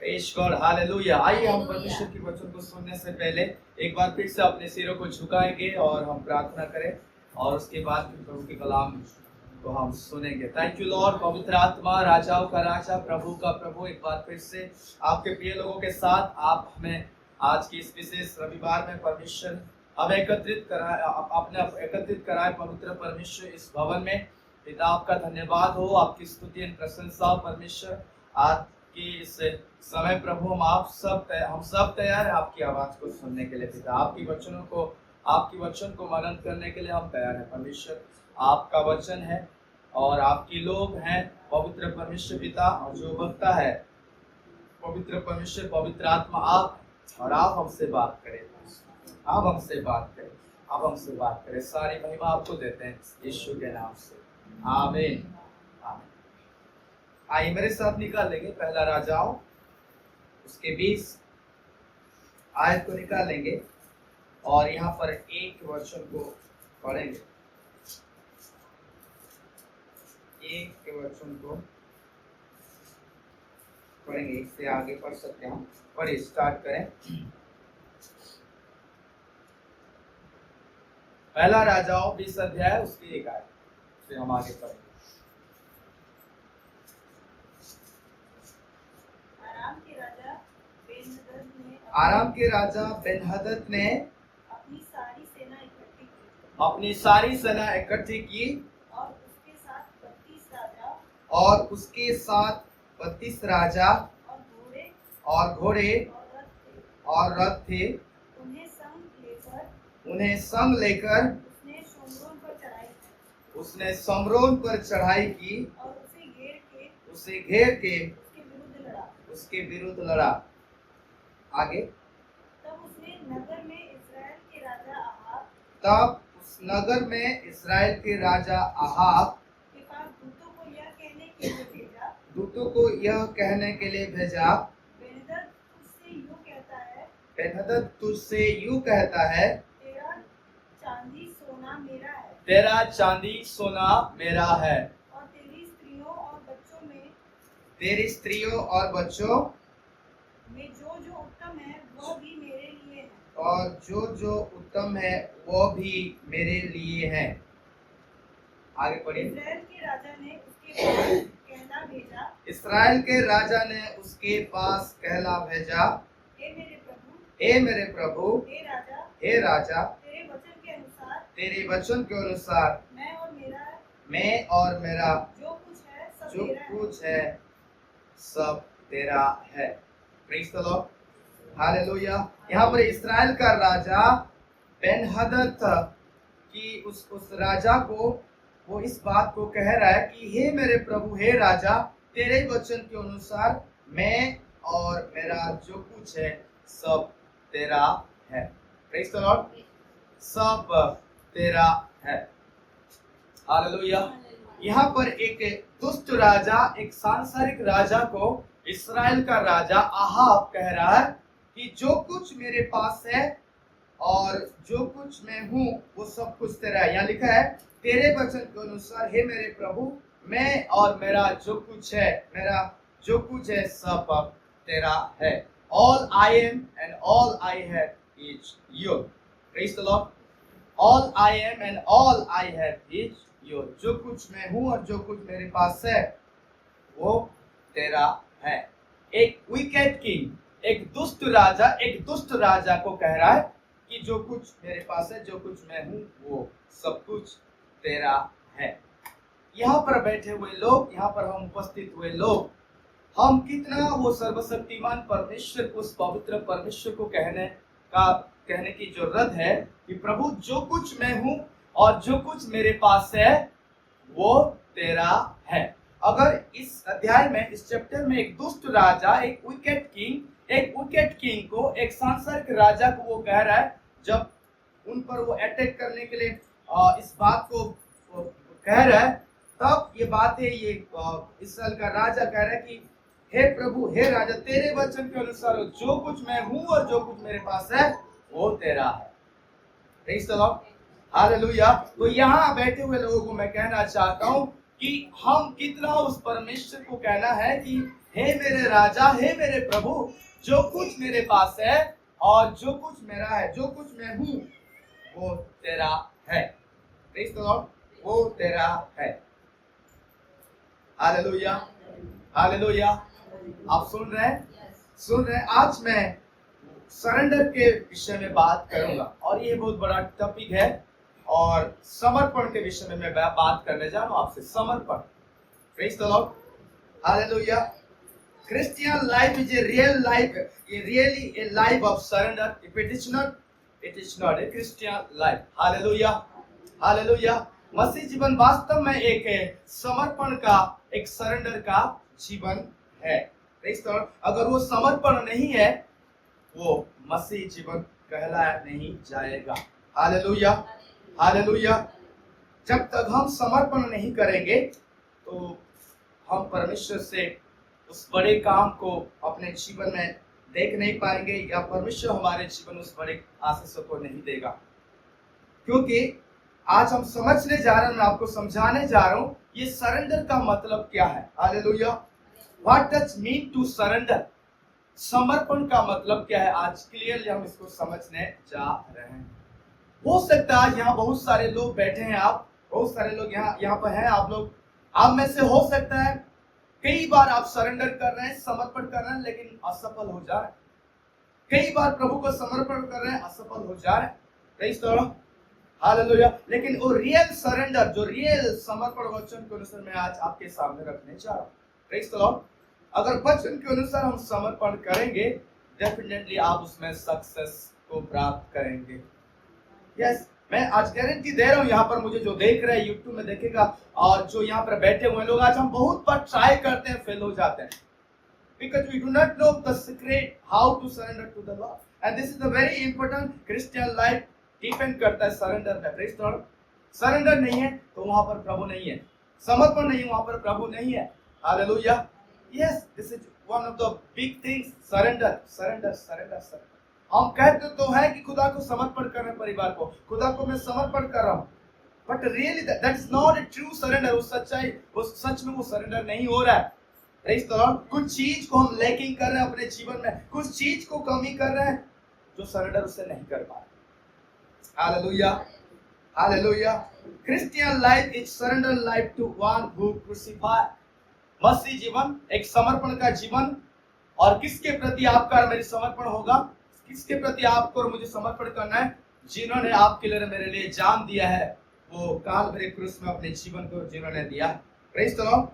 Praise God, hallelujah. आइए हम परमेश्वर के वचन को सुनने से पहले एक बार फिर से अपने सिरों को झुकाएंगे और हम प्रार्थना करें और उसके बाद फिर प्रभु के कलाम को हम सुनेंगे। Thank you Lord. पवित्र आत्मा, राजाओं का राजा, प्रभु का प्रभु, एक बार फिर से आपके प्रिय लोगों के साथ आप हमें आज की इस विशेष रविवार में परमेश्वर हमें एकत्रित कराए पवित्र परमेश्वर इस भवन में। पिता आपका धन्यवाद हो, आपकी स्तुति और प्रशंसा हो परमेश्वर। आज की इस समय प्रभु हम सब तैयार है आपकी आवाज को सुनने के लिए। पिता आपकी वचन को मनन करने के लिए हम तैयार हैं परमेश्वर। आपका वचन है और आपकी लोग हैं पवित्र परमेश्वर पिता, और जो बकता है पवित्र परमेश्वर, पवित्र आत्मा आप, और आप हमसे बात करें, आप हमसे बात करें। सारी महिमा आपको देते हैं यीशु के नाम से, आमीन। आइए मेरे साथ निकाल लेंगे पहला राजाओं उसके 20 आयत को निकाल लेंगे और यहाँ पर एक वचन को पढ़ेंगे। एक वचन को पढ़ेंगे, इससे आगे पढ़ सकते हैं हम। पढ़िए, स्टार्ट करें। पहला राजाओं 20 अध्याय उसकी 1 आयत से हम आगे पढ़ेंगे। आराम के राजा बेन्हदद ने अपनी सारी सेना इकट्ठी की और उसके साथ 32 राजा और घोड़े और रथ थे। उन्हें संग लेकर उसने शमरोन पर चढ़ाई की और उसे घेर के उसके विरुद्ध लड़ा। आगे, तब उस नगर में इस्राएल के राजा अहाब दूतों को यह कहने के लिए भेजा, बेन्हदद तुझसे यूं कहता है, तेरा चांदी सोना मेरा है और तेरी स्त्रियों और बच्चों में जो उत्तम है वह भी मेरे लिए है, और जो उत्तम है वो भी मेरे लिए है। आगे पढ़िए। इस्राएल के राजा ने उसके पास कहला भेजा, हे मेरे प्रभु, हे राजा, तेरे वचन के अनुसार मैं और मेरा जो कुछ है सब तेरा है। Praise the Lord, hallelujah. यहाँ पर इस्राएल का राजा बेन्हदद था कि उस राजा को वो इस बात को कह रहा है कि हे मेरे प्रभु, हे राजा, तेरे वचन के अनुसार मैं और मेरा जो कुछ है सब तेरा है। प्रेज़ द लॉर्ड, सब तेरा है, हालेलुया। यहाँ पर एक दुष्ट राजा, एक सांसारिक राजा को इस्राएल का राजा अहाब कह रहा है कि जो कुछ मेरे पास है और जो कुछ मैं हूँ वो सब कुछ तेरा है। यहाँ लिखा है, तेरे वचन के अनुसार हे मेरे प्रभु, मैं और मेरा जो कुछ है सब तेरा है। All I am and all I have is yours. Praise the Lord. All I am and all I have is yours. जो कुछ मैं हूँ और जो कुछ मेरे पास है वो तेरा है। एक विकेड किंग, एक दुष्ट राजा को कह रहा है कि जो कुछ मेरे पास है, जो कुछ मैं हूँ वो सब कुछ तेरा है। यहाँ पर बैठे हुए लोग, यहाँ पर हम उपस्थित हुए लोग, हम कितना वो सर्वशक्तिमान परमेश्वर को, उस पवित्र परमेश्वर को कहने की जरूरत है कि प्रभु जो कुछ मैं हूँ और जो कुछ मेरे पास है वो तेरा है। अगर इस अध्याय में, इस चैप्टर में एक दुष्ट राजा, एक विकेट किंग को, एक सांसारिक राजा को वो कह रहा है, जब उन पर वो अटैक करने के लिए इस बात को कह रहा है, तब ये बात है, ये इस्राएल का राजा कह रहा है कि हे प्रभु, हे राजा, तेरे वचन के अनुसार जो कुछ मैं हूँ और जो कुछ मेरे पास है वो तेरा है। Praise the Lord, hallelujah. तो यहाँ बैठे हुए लोगों को मैं कहना चाहता हूँ कि हम कितना उस परमेश्वर को कहना है कि हे मेरे राजा, हे मेरे प्रभु, जो कुछ मेरे पास है और जो कुछ मेरा है, जो कुछ मैं हूं, वो तेरा है। प्रेज़ द लॉर्ड, वो तेरा है। Hallelujah, hallelujah. आप सुन रहे हैं, सुन रहे हैं? आज मैं सरेंडर के विषय में बात करूंगा और ये बहुत बड़ा टॉपिक है और समर्पण के विषय में मैं बात करने जा रहा हूं आपसे। समर्पण। Praise the Lord, hallelujah. Christian life is a real life, really a life of surrender. If it is not, it is not a Christian life. Hallelujah, hallelujah. मसीह जीवन वास्तव में एक समर्पण का, एक सरेंडर का जीवन है। अगर वो समर्पण नहीं है, वो मसीह जीवन कहलाया नहीं जाएगा। Hallelujah, hallelujah. जब तक हम समर्पण नहीं करेंगे तो हम परमेश्वर से उस बड़े काम को अपने जीवन में देख नहीं पाएंगे या परमेश्वर हमारे जीवन उस बड़े आशीषों को नहीं देगा। क्योंकि आज हम समझने जा रहे हैं, मैं आपको समझाने जा रहा हूं ये सरेंडर का मतलब क्या है। Hallelujah. What does mean to surrender? समर्पण का मतलब क्या है? आज क्लियरली हम इसको समझने जा रहे हैं। हो सकता है यहाँ बहुत सारे लोग बैठे हैं, आप बहुत सारे लोग यहाँ पर हैं, आप लोग, आप में से हो सकता है कई बार आप सरेंडर कर रहे हैं, समर्पण कर रहे हैं, लेकिन असफल हो जा रहे हैं। कई बार प्रभु को समर्पण कर रहे हैं, असफल हो जा रहे हैं। Praise the Lord, hallelujah. लेकिन वो रियल सरेंडर, जो रियल समर्पण वचन के अनुसार मैं आज आपके सामने रखने जा रहा हूँ। Praise the Lord. अगर वचन के अनुसार हम समर्पण करेंगे, डेफिनेटली आप उसमें सक्सेस को प्राप्त करेंगे। यस, मैं आज गारंटी दे रहा हूँ, यहाँ पर मुझे जो देख रहे हैं, यूट्यूब में देखेगा और जो यहाँ पर बैठे हुए लोग, आज हम बहुत बार ट्राई करते हैं, फेल हो जाते हैं। Because we do not know the secret how to surrender to the Lord, and this is the very important Christian life depend करता है सरेंडर पे। Praise the Lord. सरेंडर नहीं है तो वहाँ पर प्रभु नहीं है, समर्पण नहीं है वहाँ पर प्रभु नहीं है। Hallelujah. Yes, this is one of the big things, surrender, surrender, surrender, surrender. हम कहते तो हैं कि खुदा को समर्पण कर रहे हैं, परिवार को, खुदा को मैं समर्पण कर रहा हूँ, but really that is not a true surrender. उस सच्चाई, उस सच में वो सरेंडर नहीं हो रहा है। Praise the Lord. कुछ चीज को हम लैकिंग कर रहे हैं अपने जीवन में, कुछ चीज को कमी कर रहे हैं जो सरेंडर उससे नहीं कर पा रहे। Hallelujah, hallelujah. Christian life is surrender life to one who crucify. मसीह जीवन एक समर्पण का जीवन। और किसके प्रति आपका और मेरी समर्पण होगा? किसके प्रति आपको और मुझे समर्पण करना है? जिन्होंने आपके लिए मेरे लिए जान दिया है, वो काल्वरी क्रूस में अपने जीवन को जिन्होंने दिया। Praise the Lord.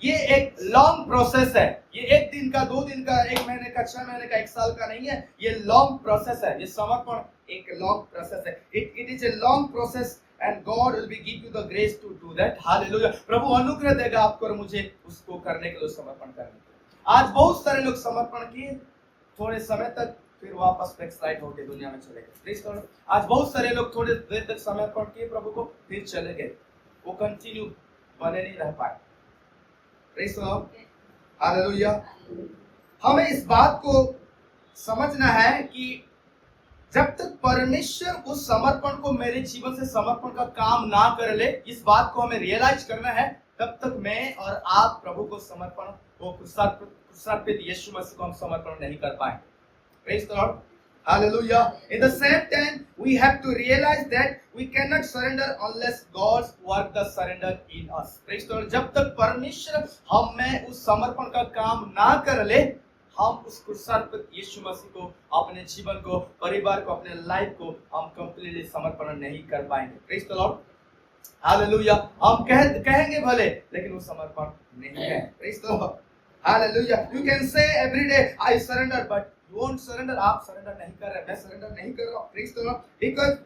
ये एक लॉन्ग प्रोसेस है। ये एक दिन का, 2 दिन का, 1 महीने का, 6 महीने का, 1 साल का नहीं है। ये लॉन्ग प्रोसेस है। ये समर्पण एक लॉन्ग प्रोसेस है। It is a long process and God will be give you the grace to do that. Hallelujah. प्रभु अनुग्रह देगा आपको और मुझे उसको करने के लिए, समर्पण करने के लिए। आज बहुत सारे लोग समर्पण किए, थोड़े समय तक, फिर वापस बैकस्लाइड होकर दुनिया में चले गए। प्लीज करो। आज बहुत सारे लोग थोड़े देर तक समर्पण किए प्रभु को, फिर चले गए, वो कंटिन्यू बने नहीं रह पाए। प्लीज करो। हालेलुया। हमें इस बात को समझना है कि जब तक परमेश्वर उस समर्पण को, मेरे जीवन से समर्पण का काम ना कर ले, इस बात को हमें रियलाइज करना है, तब तक मैं और आप प्रभु को समर्पण, वो क्रूसार्पित यीशु मसीह को हम समर्पण नहीं कर पाए। Praise the Lord. Hallelujah. In the same time, we have to realize that we cannot surrender unless God's work the surrender in us. Praise the Lord. जब तक परमेश्वर हम में उस समर्पण का काम ना कर ले, हम उस क्रूसार्पित यीशु मसीह को, अपने जीवन को, परिवार को, अपने लाइफ को हम कंप्लीटली समर्पण नहीं कर पाएंगे। Praise the Lord. हालेलुया। हम कहेंगे भले, लेकिन वो समर्पण नहीं है। Praise the Lord. Hallelujah. You can say every day I surrender, but you won't surrender. आप surrender नहीं कर रहे, मैं surrender नहीं कर रहा हूँ। Praise the Lord. Because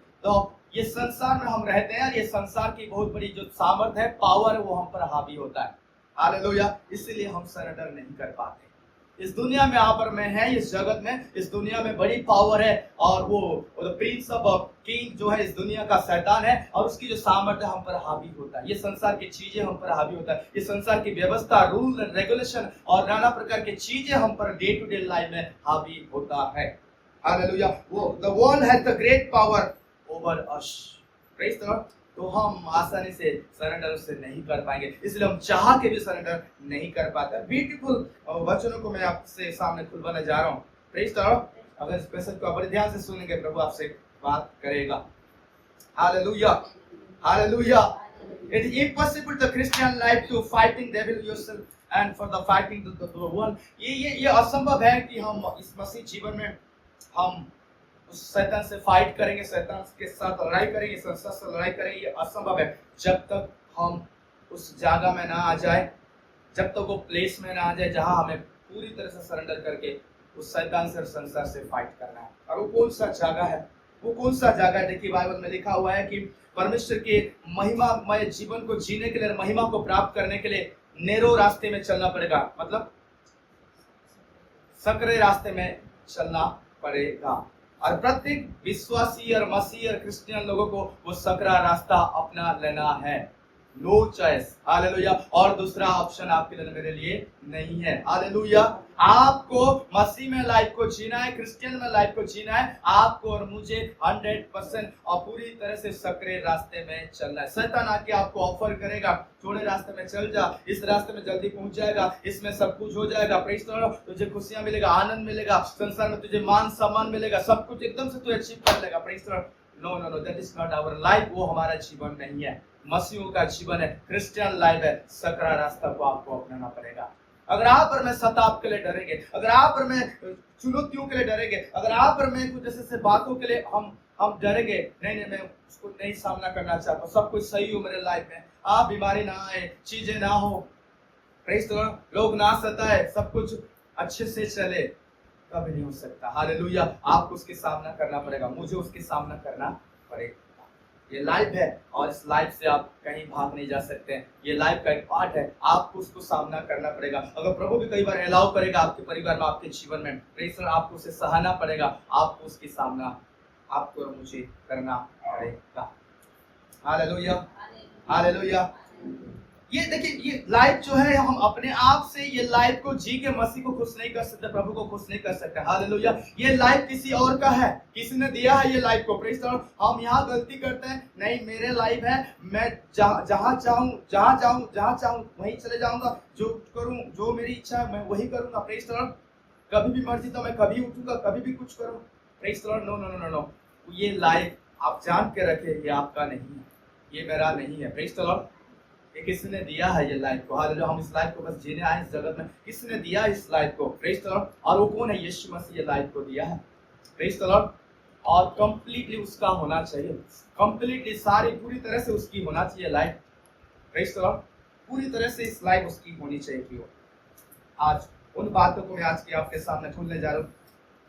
ये संसार में हम रहते हैं और ये संसार की बहुत बड़ी जो सामर्थ है, पावर है, वो हम पर हावी होता है। हालेलुया। इसलिए हम surrender नहीं कर पाते। इस दुनिया में यहाँ पर मैं है, इस जगत में, इस दुनिया में बड़ी पावर है और वो प्रिंस ऑफ किंग जो है इस दुनिया का शैतान है, और उसकी जो सामर्थ्य हम पर हावी होता है। ये संसार की चीजें हम पर हावी होता है। ये संसार की व्यवस्था, रूल एंड रेगुलेशन और नाना प्रकार की चीजें हम per day to day life में हावी होता है। हालेलुया। वो the world has the great power over us. Praise the Lord. तो हम आसानी से सरेंडर उससे नहीं कर पाएंगे, इसलिए हम चाह के भी सरेंडर नहीं कर पाते। ब्यूटीफुल वचनों को मैं आपसे सामने खुलवाने जा रहा हूँ। Praise the Lord. अगर इस पैसेज को बड़े ध्यान से सुनेंगे, प्रभु आपसे बात करेगा। Hallelujah, hallelujah. It is impossible the Christian life to fighting devil yourself and for the fighting the world. ये असंभव है कि हम इस मसीह जीवन में हम उस शैतान से फाइट करेंगे, शैतान के साथ लड़ाई करेंगे, संसार से लड़ाई करेंगे। ये असंभव है जब तक हम उस जगह में ना आ जाए, जब तक वो प्लेस में ना आ जाए जहां हमें पूरी तरह से सरेंडर करके उस शैतान से और संसार से फाइट करना है। और वो कौन सा जगह है? वो कौन सा जगह है? देखिए बाइबल में लिखा हुआ है कि परमेश्वर के महिमामय जीवन को जीने के लिए, महिमा को प्राप्त करने के लिए नैरो रास्ते में चलना पड़ेगा, मतलब सकरे रास्ते में चलना पड़ेगा। और प्रत्येक विश्वासी और मसीही और क्रिश्चियन लोगों को वो सकरा रास्ता अपना लेना है। No choice. हालेलुया। और दूसरा ऑप्शन आपके लिए मेरे लिए नहीं है। हालेलुया। आपको मसीह में लाइफ को जीना है, क्रिश्चियन में लाइफ को जीना है। आपको और मुझे 100% और पूरी तरह से सकरे रास्ते में चलना है। शैतान आके आपको ऑफर करेगा, थोड़े रास्ते में चल जा, इस रास्ते में जल्दी पहुंच जाएगा, इसमें सब कुछ हो जाएगा, प्रेज़ द लॉर्ड, तुझे खुशियां मिलेगा, आनंद मिलेगा, संसार में तुझे मान सम्मान मिलेगा, सब कुछ एकदम से तू अचीव कर लेगा। Praise the Lord. No no no, that is not our life. वो हमारा जीवन नहीं है, मसीहों का जीवन है, क्रिश्चियन लाइफ है। सकरा रास्ता को आपको अपनाना पड़ेगा। अगर आप और मैं सताप के लिए डरेंगे, अगर आप और मैं चुनौतियों के लिए डरेंगे, अगर आप और मैं कुछ ऐसे बातों के लिए हम डरेंगे, नहीं मैं उसको नहीं सामना करना चाहता, सब कुछ सही हो मेरे लाइफ में, आप बीमारी ना आए, चीजें ना हो, प्रेज़ द लॉर्ड, लोग ना सताए, सब कुछ अच्छे से चले, कभी नहीं हो सकता। हालेलुया। आपको उसके सामना करना पड़ेगा, मुझे उसके सामना करना पड़ेगा। ये लाइफ है और इस लाइफ से आप कहीं भाग नहीं जा सकते हैं। ये लाइफ का एक पार्ट है, आपको उसको सामना करना पड़ेगा। अगर प्रभु भी कई बार अलाउ करेगा आपके परिवार में, आपके जीवन में, प्रेशर आपको उसे सहना पड़ेगा, आपको उसकी सामना आपको और मुझे करना पड़ेगा। Hallelujah, hallelujah. ये देखिए, ये लाइफ जो है, हम अपने आप से ये लाइफ को जी के मसीह को खुश नहीं कर सकते, प्रभु को खुश नहीं कर सकते। हालेलुया। ये लाइफ किसी और का है, किसी ने दिया है ये लाइफ को। Praise the Lord. हम यहाँ गलती करते हैं, नहीं मेरे लाइफ है, मैं जहाँ चाहूँ वहीं चले जाऊंगा, जो करूँ, जो मेरी इच्छा है मैं वही करूंगा। Praise the Lord. कभी भी मर्जी तो मैं कभी उठूंगा, कभी भी कुछ करूँ। Praise the Lord. No no no no, ये लाइफ आप जान के रखे, ये आपका नहीं है, ये मेरा नहीं है। Praise the Lord. ये किसने दिया है ये लाइफ को? हालेलुया। हम इस लाइफ को बस जीने आए इस जगत में, किसने दिया इस लाइफ को? Praise the Lord. और वो कौन है? यीशु मसीह ये लाइफ को दिया है। Praise the Lord. और कंप्लीटली उसका होना चाहिए, कंप्लीटली सारी पूरी तरह से उसकी होना चाहिए लाइफ। Praise the Lord. पूरी तरह से इस लाइफ उसकी होनी चाहिए कि आज उन बातों को मैं आज की आपके सामने खोलने जा रहा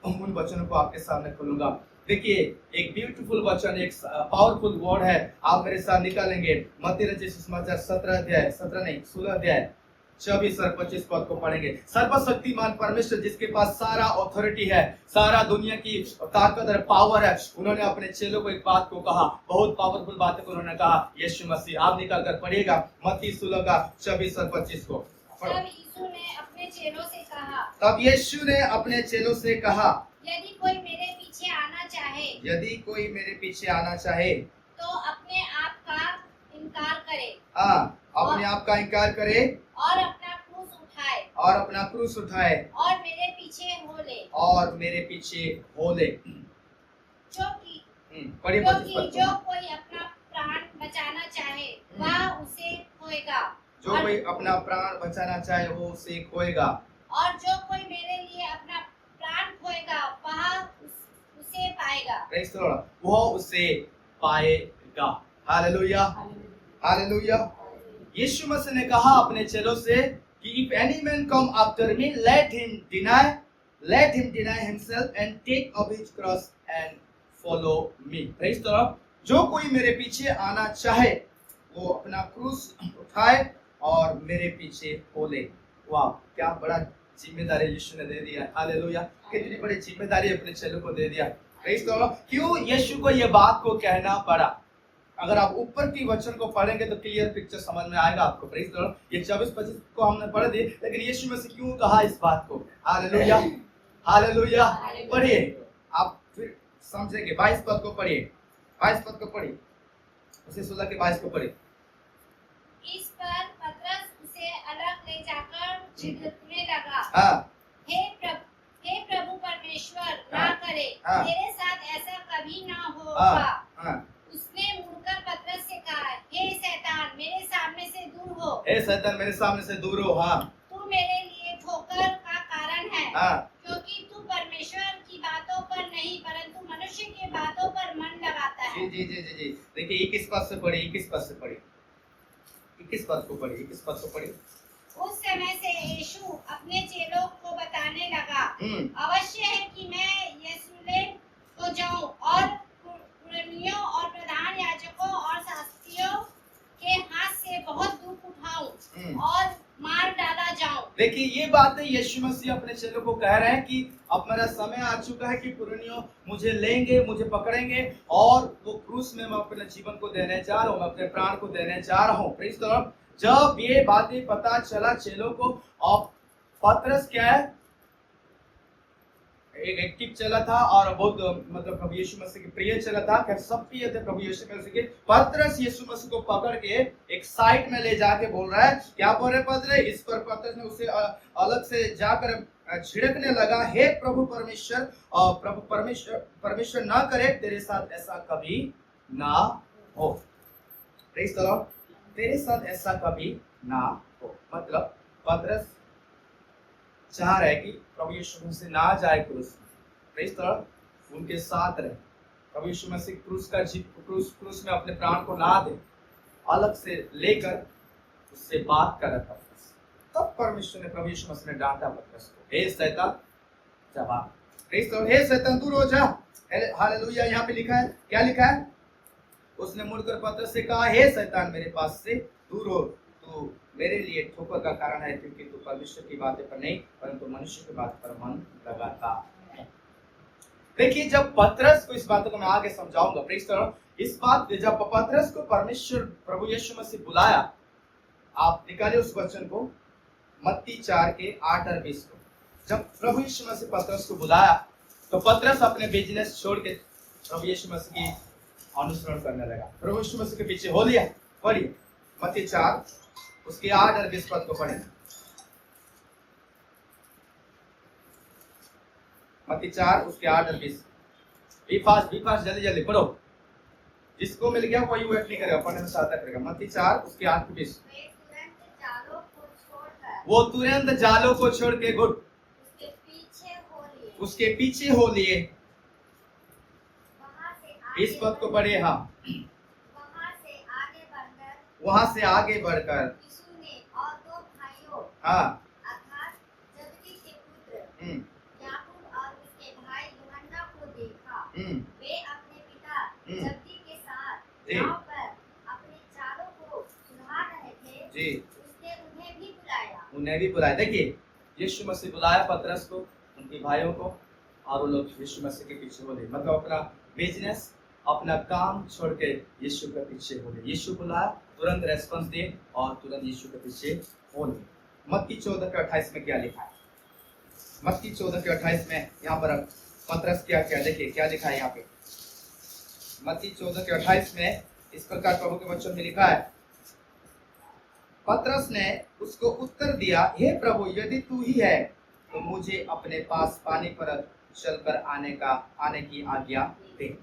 हूँ, उन वचनों को आपके सामने खोलूंगा। देखिए, एक ब्यूटीफुल वचन, एक पावरफुल वर्ड है, आप मेरे साथ निकालेंगे। मत्ती रचित सुसमाचार 16 अध्याय 24 और 25 पद को पढ़ेंगे। सर्वशक्तिमान परमेश्वर जिसके पास सारा अथॉरिटी है, सारा दुनिया की ताकत और पावर है, उन्होंने अपने चेलों को एक बात को कहा, बहुत पावरफुल बात को उन्होंने कहा। यीशु मसीह, आप निकाल कर पढ़िएगा मत्ती 16 का 24 और 25 को। तब यीशु ने अपने चेलों से कहा, यदि कोई मेरे पीछे आना चाहे, तो अपने आप का इनकार करे, और अपना क्रूस उठाए, और मेरे पीछे हो ले। क्योंकि जो कोई अपना प्राण बचाना चाहे, वह उसे खोएगा, जो कोई अपना प्राण बचाना चाहे वो उसे खोएगा, और जो कोई मेरे लिए अपना प्राण खोएगा वह उसे पाएगा। Praise the Lord. वो उसे पाएगा। Hallelujah, hallelujah. यीशु मसीह ने कहा अपने चेलों से कि if any man come after me, let him deny himself and take up his cross and follow me। Praise the Lord. जो कोई मेरे पीछे आना चाहे वो अपना क्रूस उठाए और मेरे पीछे हो ले। वाह, क्या बड़ा जिम्मेदारी यीशु ने दे दिया। हालेलुया। कितनी बड़ी जिम्मेदारी अपने चेलों को दे दिया। Praise the Lord. क्यों यीशु को ये बात को कहना पड़ा? अगर आप ऊपर की वचन को पढ़ेंगे तो क्लियर पिक्चर समझ में आएगा आपको। Praise the Lord. ये 24-25 को हमने पढ़ दिए, लेकिन यीशु में से क्यों कहा इस बात को? Hallelujah, hallelujah. पढ़िए, आप फिर समझेंगे। 22 पद को पढ़िए, 22 पद को पढ़िए। उसे 16 के 22 को पढ़े। इस पर पतरस उसे अलग ले जाकर झिड़कने लगा। हाँ हे प्रभु परमेश्वर, ना हाँ, करे, हाँ, तेरे साथ ऐसा कभी ना हाँ, होगा। हाँ। उसने मुड़कर पतरस से कहा, हे शैतान, मेरे सामने से दूर हो। हे शैतान, मेरे सामने से दूर हो। हाँ तू मेरे लिए ठोकर का कारण है, हाँ क्योंकि तू परमेश्वर की बातों पर नहीं परंतु मनुष्य की बातों पर मन लगाता है। जी जी जी जी जी। देखिए 21 पद से पढ़ी, 21 पद से पढ़ी, 21 पद को पढ़ी, 21 पद को पढ़ी। उस समय से यीशु अपने चेलों को बताने लगा, अवश्य है कि मैं यरूशलेम को जाऊं और कुरेनियों और प्रधान याजकों और शास्त्रियों के हाथ से बहुत दुख उठाऊं और मार डाला जाऊं। देखिए ये बातें यीशु मसीह अपने चेलों को कह रहे हैं कि अब मेरा समय आ चुका है कि पुरानियों मुझे लेंगे, मुझे पकड़ेंगे और वो क्रूस में मैं अपने जीवन को देने जा रहा हूँ, मैं अपने प्राण को देने जा रहा हूँ। Praise the Lord. जब ये बातें पता चला चेलों को, और पतरस क्या है, एक एक्टिव चला था और बहुत मतलब प्रभु यीशु मसीह के प्रिय चला था, खैर सब प्रिय थे प्रभु यीशु मसीह के। पतरस यीशु मसीह को पकड़ के एक साइड में ले जाके बोल रहा है, क्या बोल रहे पतरस? इस पर पतरस ने उसे अलग से जाकर छिड़कने लगा, हे प्रभु परमेश्वर, और प्रभु परमेश्वर ना करे तेरे साथ ऐसा कभी ना हो। Praise the Lord. तेरे साथ ऐसा कभी ना हो, मतलब पतरस चाह रहे कि प्रभु यीशु मसीह ना जाए क्रूस में, प्रेज़ द लॉर्ड, उनके साथ रहे। प्रभु यीशु मसीह क्रूस में अपने प्राण को ना दे, अलग से लेकर उससे बात कर रहा था। तब परमेश्वर ने, प्रभु यीशु मसीह ने डांटा पतरस को, हे शैतान जवाब, प्रेज़ द लॉर्ड, हे शैतान दूर हो जा। हालेलुया। यहाँ पे लिखा है, क्या लिखा है? उसने मुड़कर पतरस से कहा, हे शैतान मेरे पास से दूर हो, तू मेरे लिए ठोकर का कारण है, क्योंकि तू परमेश्वर की बातें पर नहीं परंतु मनुष्य की बात पर मन लगाता है। देखिए जब पतरस को, इस बात को मैं आगे समझाऊंगा, प्रेज़ द लॉर्ड, इस बात जब पतरस को परमेश्वर प्रभु यीशु मसीह बुलाया, आप निकाले उस वचन को, मत्ती 4 के 8 और 20 को। जब प्रभु यीशु मसीह पतरस को बुलाया तो पतरस अपने बिजनेस छोड़ के प्रभु यीशु मसीह की अनुसरण करने लगा, प्रभु यीशु मसीह के पीछे हो लिया। पढ़िए मत्ती 4 उसके 8 और 20 पद को पढ़े। मत्ती 4 उसके 8 और 20। बी फास्ट जल्दी जल्दी पढ़ो, जिसको मिल गया कोई वेट नहीं करेगा, पढ़ने में सहायता करेगा। मत्ती 4 उसके 8 और 20। वो तुरंत जालों को छोड़ के गुड उसके पीछे हो लिए। इस पद को पढ़े। हाँ, वहां से आगे बढ़कर और दो भाइयों हाँ अर्थात जबदी के पुत्र याकूब और उसके भाई यूहन्ना को देखा। वे अपने पिता जबदी के साथ नाव पर अपने जालों को सुधार रहे थे जी। उसने उन्हें भी बुलाया। देखिए यीशु मसीह बुलाया पतरस को, उनके भाइयों को, और वो लोग यीशु मसीह के पीछे हो गए, मतलब अपना बिजनेस, अपना काम छोड़ के यीशु के पीछे हो गए। यीशु बुलाया, तुरंत रेस्पॉन्स दिए और तुरंत यीशु के पीछे हो गए। मत्ती 14 के 28 में क्या लिखा है? मत्ती 14 के 28 में यहाँ पर पतरस क्या क्या, देखिए क्या लिखा है यहाँ पे। मत्ती 14 के 28 में इस प्रकार प्रभु के वचन में लिखा है, पतरस ने उसको उत्तर दिया, हे प्रभु यदि तू ही है तो मुझे अपने पास पानी पर चलकर आने की आज्ञा दे।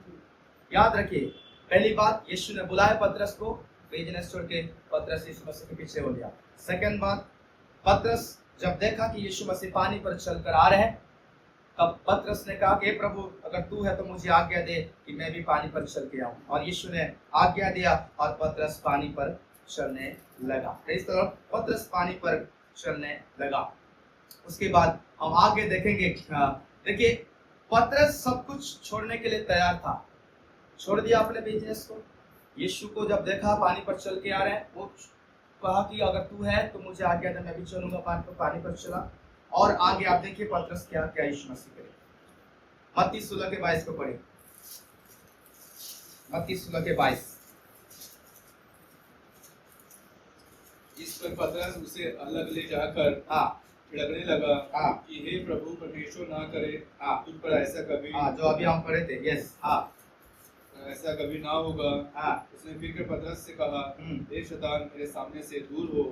याद रखिए, पहली बात यीशु ने बुलाया पतरस को, बिजनेस छोड़ के पतरस यीशु मसीह के पीछे हो गया। सेकंड बात, पतरस जब देखा कि यीशु मसीह पानी पर चलकर आ रहे हैं, तब पतरस ने कहा कि प्रभु अगर तू है तो मुझे आज्ञा दे कि मैं भी पानी पर चल के आऊं, और यीशु ने आज्ञा दिया और पतरस पानी पर चलने लगा। इस तरह पतरस पानी पर चलने लगा। उसके बाद हम आगे देखेंगे। देखिए पतरस सब कुछ छोड़ने के लिए तैयार था, छोड़ दिया अपने बिजनेस को। यीशु को जब देखा पानी पर चल के आ रहे हैं, वो कहा कि अगर तू है तो मुझे आज्ञा दे, मैं भी चलूंगा पानी पर चला। और आगे आप देखिए पतरस क्या क्या यीशु मसीह करे। मत्ती 16 के 22 को पढ़े। मत्ती 16 के 22। इस पर पतरस उसे अलग ले जाकर छिड़कने लगा कि हे प्रभु परमेश्वर ना करे तुम पर ऐसा कभी। जो अभी हम पढ़े थे। यस। ऐसा कभी ना होगा। हाँ उसने फिर कर पतरस से कहा, ए शैतान, मेरे सामने से दूर हो,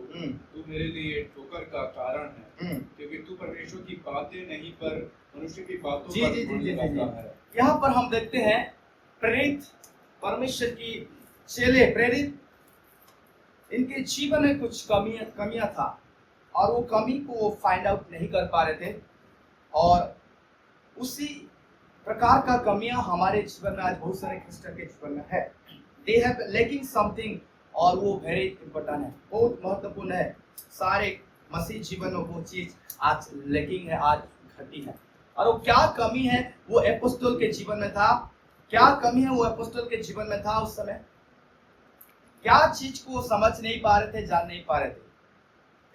तू मेरे लिए ठोकर का कारण है, क्योंकि तू परमेश्वर की बातें नहीं पर मनुष्य की बातों जी पर जी जी मन जी जी लगाता है। यहाँ पर हम देखते हैं प्रेरित परमेश्वर की चेले प्रेरित, इनके जीवन में कुछ कमियां था और वो कमी को वो फाइंड आउट नहीं कर पा रहे थे, और उसी प्रकार का कमियां हमारे जीवन में आज बहुत सारे क्रिश्चियन के जीवन में है। दे हैव लैकिंग समथिंग, और वो वेरी इंपॉर्टेंट है, बहुत महत्वपूर्ण है। सारे मसीह जीवन में वो चीज आज लैकिंग है, आज घटी है। और वो क्या कमी है वो अपोस्तल के जीवन में था, क्या कमी है वो अपोस्तल के जीवन में था उस समय, क्या चीज को समझ नहीं पा रहे थे, जान नहीं पा रहे थे।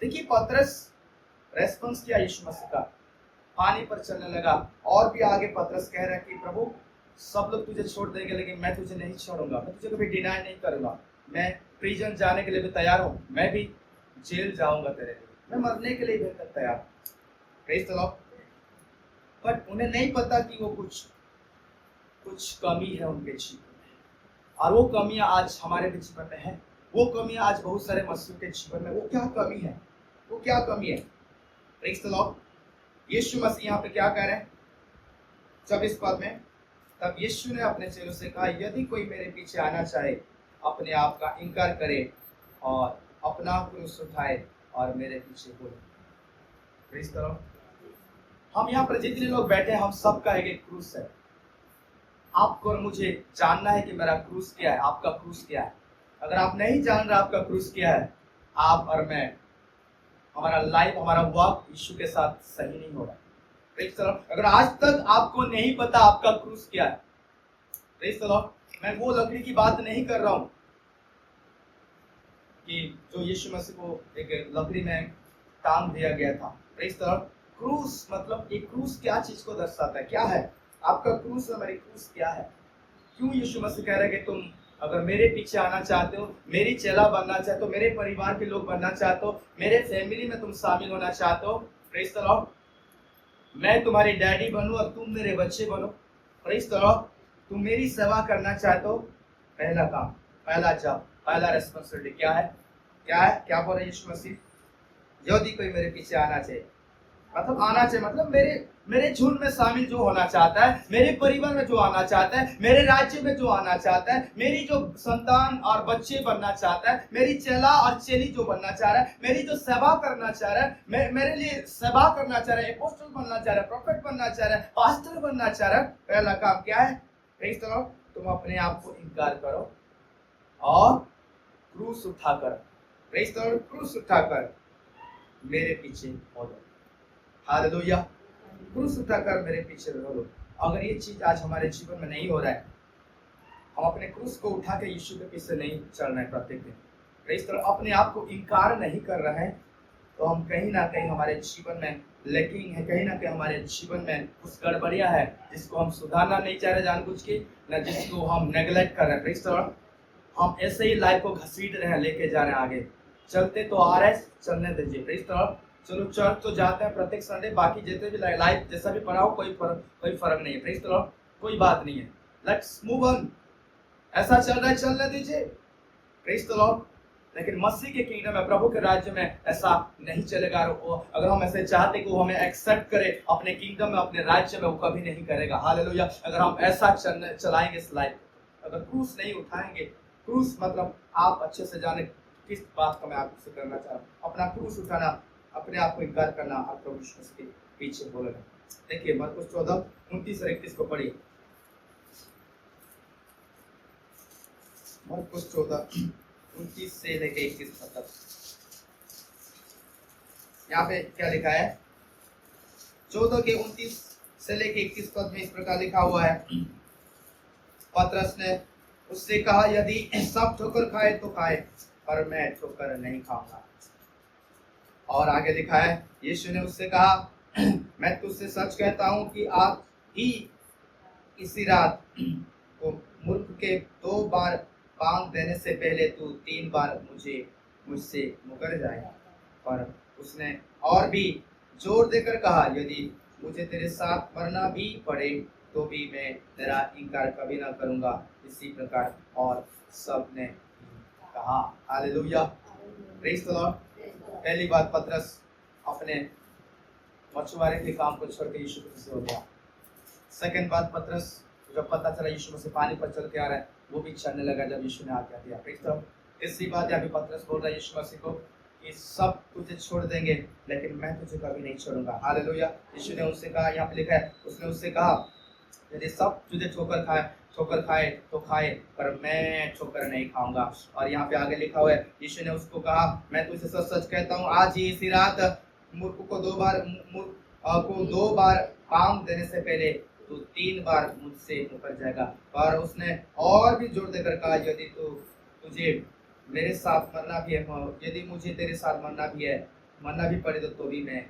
देखिए पतरस रेस्पॉन्स किया यीशु मसीह का, पानी पर चलने लगा, और भी आगे पतरस कह रहा है कि प्रभु सब लोग तुझे छोड़ देंगे लेकिन मैं तुझे नहीं छोड़ूंगा, मैं तुझे कभी डिनाई नहीं करूंगा, मैं प्रिजन जाने के लिए भी तैयार हूँ, मैं भी जेल जाऊंगा तेरे लिए, मैं मरने के लिए भी तैयार हूँ। Praise the Lord. बट उन्हें नहीं पता कि वो कुछ कमी है उनके जीवन में, और वो कमियां आज हमारे भी जीवन में है। वो कमियां आज बहुत सारे मसीह के जीवन में, वो क्या कमी है, वो क्या कमी है। Praise the Lord. Yeshu Masih यहाँ पे क्या कह रहे हैं 24 पद में, तब यीशु ने अपने चेलों से कहा, यदि कोई मेरे पीछे आना चाहे अपने आप का इनकार करे और अपना क्रूस उठाए और मेरे पीछे बोले। Praise the Lord. हम यहाँ पर जितने लोग बैठे हैं हम सबका एक एक क्रूस है। आपको और मुझे जानना है कि मेरा क्रूस क्या है, आपका क्रूस क्या है। अगर आप नहीं जान रहे आपका क्रूस क्या है, आप और मैं, हमारा लाइफ, हमारा वर्क यीशु के साथ सही नहीं हो रहा। Praise the Lord. अगर आज तक आपको नहीं पता आपका क्रूस क्या है, प्रेज़ द लॉर्ड, मैं वो लकड़ी की बात नहीं कर रहा हूं कि जो यीशु मसीह को एक लकड़ी में टांग दिया गया था। Praise the Lord. क्रूस मतलब एक क्रूस क्या चीज को दर्शाता है, क्या है आपका क्रूस और मेरी क्रूस क्या है। क्यों यीशु मसीह कह रहे हैं कि तुम अगर मेरे पीछे आना चाहते हो, मेरी चेला बनना चाहते हो, मेरे परिवार के लोग बनना चाहते हो, मेरे फैमिली में तुम शामिल होना चाहते हो, प्रेज़ द लॉर्ड, मैं तुम्हारी डैडी बनूं और तुम मेरे बच्चे बनो, प्रेज़ द लॉर्ड, तुम मेरी सेवा करना चाहते हो, पहला काम, पहला जॉब, पहला रेस्पॉन्सिबिलिटी क्या है, क्या बोल रहे यीशु मसीह, यदि कोई मेरे पीछे आना चाहिए, मतलब आना चाहिए मतलब मेरे झुंड में शामिल जो होना चाहता है, मेरे परिवार में जो आना चाहता है, मेरे राज्य में जो आना चाहता है, मेरी जो संतान और बच्चे बनना चाहता है, मेरी चेला और चेली जो बनना चाह रहा है, मेरी जो सेवा करना चाह रहा है, मेरे लिए सेवा करना चाह रहा है, अपोस्टल बनना चाह रहा है, प्रोफेट बनना चाह रहा है, पास्टर बनना चाह रहा है, पहला काम क्या है, प्रेज़ द लॉर्ड, तुम अपने आप को इनकार करो और क्रूस उठाकर, प्रेज़ द लॉर्ड, क्रूस उठाकर मेरे पीछे बोलो। हालेलुया। क्रूस उठाकर मेरे पीछे बोलो। अगर ये चीज आज हमारे जीवन में नहीं हो रहा है, हम अपने क्रूस को उठा के यीशु के पीछे नहीं चल रहे हैं प्रत्येक दिन, इस तरह अपने आप को इनकार नहीं कर रहे हैं, तो हम कहीं ना कहीं हमारे जीवन में लैकिंग है, कहीं ना कहीं हमारे जीवन में कुछ गड़बड़ियां है जिसको हम सुधारना नहीं चाह रहे जानबूझ के, न जिसको हम नेग्लेक्ट कर रहे हैं। इस तरह हम ऐसे ही लाइफ को घसीट रहे हैं, लेके जा रहे हैं आगे, चलते तो आ रहे, चलने दीजिए। इस तरह चलो चर्च तो जाते हैं प्रत्येक संडे, बाकी जितने भी लाइफ जैसा भी पढ़ाओ कोई फर्क नहीं है। प्रेज़ द लॉर्ड, कोई बात नहीं है, लेट्स मूव ऑन, ऐसा चल रहा है चलने दीजिए। Praise the Lord. लेकिन मसीह के किंगडम में, प्रभु के राज्य में ऐसा नहीं चलेगा। अगर हम ऐसे चाहते कि वो हमें एक्सेप्ट करे अपने किंगडम में, अपने राज्य में, वो कभी नहीं करेगा। हालेलुया। अगर हम ऐसा चलाएंगे इस लाइफ, अगर क्रूस नहीं उठाएंगे, क्रूस मतलब आप अच्छे से जाने किस बात का मैं आपसे करना चाह रहा हूँ, अपना क्रूस उठाना, अपने आप को इनकार करना और प्रभु यीशु के पीछे बोलना। देखिए मरकुस 14:29 और 31 को पढ़िए। मरकुस 14:29 से लेके 21 तक यहाँ पे क्या लिखा है, 14 के 29 से लेके 21 पद में इस प्रकार लिखा हुआ है, पतरस ने उससे कहा, यदि सब ठोकर खाए तो खाए, पर मैं ठोकर नहीं खाऊंगा। और आगे लिखा है, यीशु ने उससे कहा, मैं तुझसे सच कहता हूं कि आज ही इसी रात को मूर्ख के 2 बार बांग देने से पहले तू 3 बार मुझसे मुकर जाएगा। पर उसने और भी जोर देकर कहा, यदि मुझे तेरे साथ मरना भी पड़े तो भी मैं तेरा इनकार कभी ना करूंगा। इसी प्रकार और सब ने कहा। Hallelujah, praise the Lord. पहली बात, पतरस अपने मछुआरे के काम को छोड़ के यीशु मसीह से हो गया। सेकंड बात, पतरस जब पता चला यीशु मसीह पानी पर चल के आ रहा है, वो भी चलने लगा जब यीशु ने आज्ञा दिया। Praise the Lord. तीसरी बात यहाँ पे पतरस बोल रहा है यीशु मसीह को कि सब तुझे छोड़ देंगे लेकिन मैं तुझे कभी नहीं छोड़ूंगा। हालेलुया। यीशु ने उससे कहा, यहाँ पे लिखा है, उसने उससे कहा यदि सब तुझे ठोकर खाए तो खाए, पर मैं ठोकर नहीं खाऊंगा। और यहाँ पे आगे लिखा हुआ है, यीशु ने उसको कहा, मैं तुझसे सच सच कहता हूँ, आज ही इसी रात मूर्ख को दो बार काम देने से पहले तू 3 बार मुझसे मुकर जाएगा। और उसने और भी जोर देकर कहा, यदि तुझे मेरे साथ मरना भी है, यदि मुझे तेरे साथ मरना भी पड़े तो भी मैं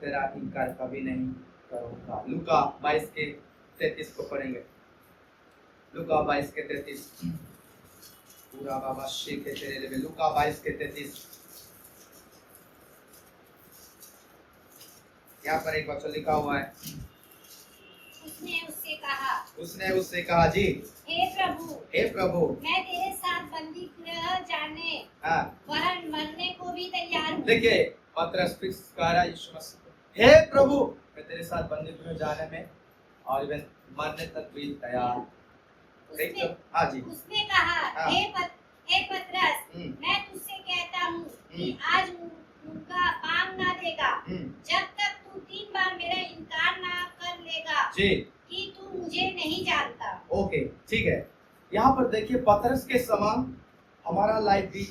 तेरा इनकार कभी नहीं करूंगा। लूका 22:33 को पढ़ेंगे। लूका 22:33 पूरा बाबा शेख है तेरे लिए। लूका 22:33 यहाँ पर एक वचन लिखा हुआ है। उसने उससे कहा जी, हे प्रभु मैं तेरे साथ बंदी गृह जाने वरन मरने को भी तैयार हूँ। देखिए पतरस फिर कह रहा है यीशु मसीह को, हे प्रभु मैं तेरे साथ बंदी गृह जाने में और इवन मरने तक भी तैयार हूँ। हाँ जी। उसने कहा, हे पतरस मैं तुझसे कहता हूँ कि आज उनका पांव ना देगा जब तक तू 3 बार मेरा इनकार ना कर लेगा जी कि तू मुझे नहीं जानता। ओके, ठीक है। यहाँ पर देखिए पतरस के समान हमारा लाइफ भी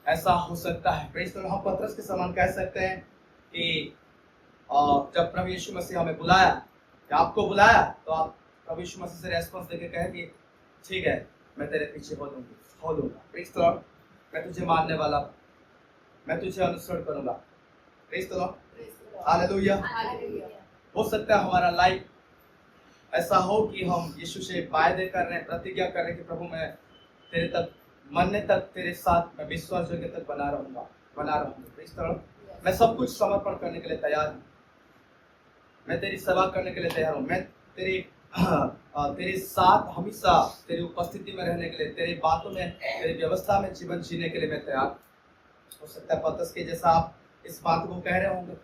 ऐसा हो सकता है। Praise the Lord. हम पतरस के समान कह सकते हैं कि जब प्रभु यीशु मसीह हमें बुलाया या आपको बुलाया तो आप प्रभु यीशु मसीह से रेस्पॉन्स देके कहे कि ठीक है मैं तेरे पीछे हो लूंगा। Praise the Lord. मैं तुझे मानने वाला, मैं तुझे अनुसरण करूंगा। Praise the Lord. हालेलुया। हो सकता है हमारा लाइफ ऐसा हो कि हम यीशु से वायदे कर रहे हैं, प्रतिज्ञा कर रहे हैं कि प्रभु मैं तेरे तक मरने तक तेरे साथ मैं विश्वास योग्य तक बना रहूंगा। इस तरह मैं सब कुछ समर्पण करने के लिए तैयार हूँ, मैं तेरी सेवा करने के लिए तैयार हूँ, मैं तेरे साथ हमेशा तेरी उपस्थिति में रहने के लिए, तेरी बातों में, तेरी व्यवस्था में जीवन जीने के लिए मैं तैयार। हो सकता है पतरस के जैसा आप इस बात को कह रहे होंगे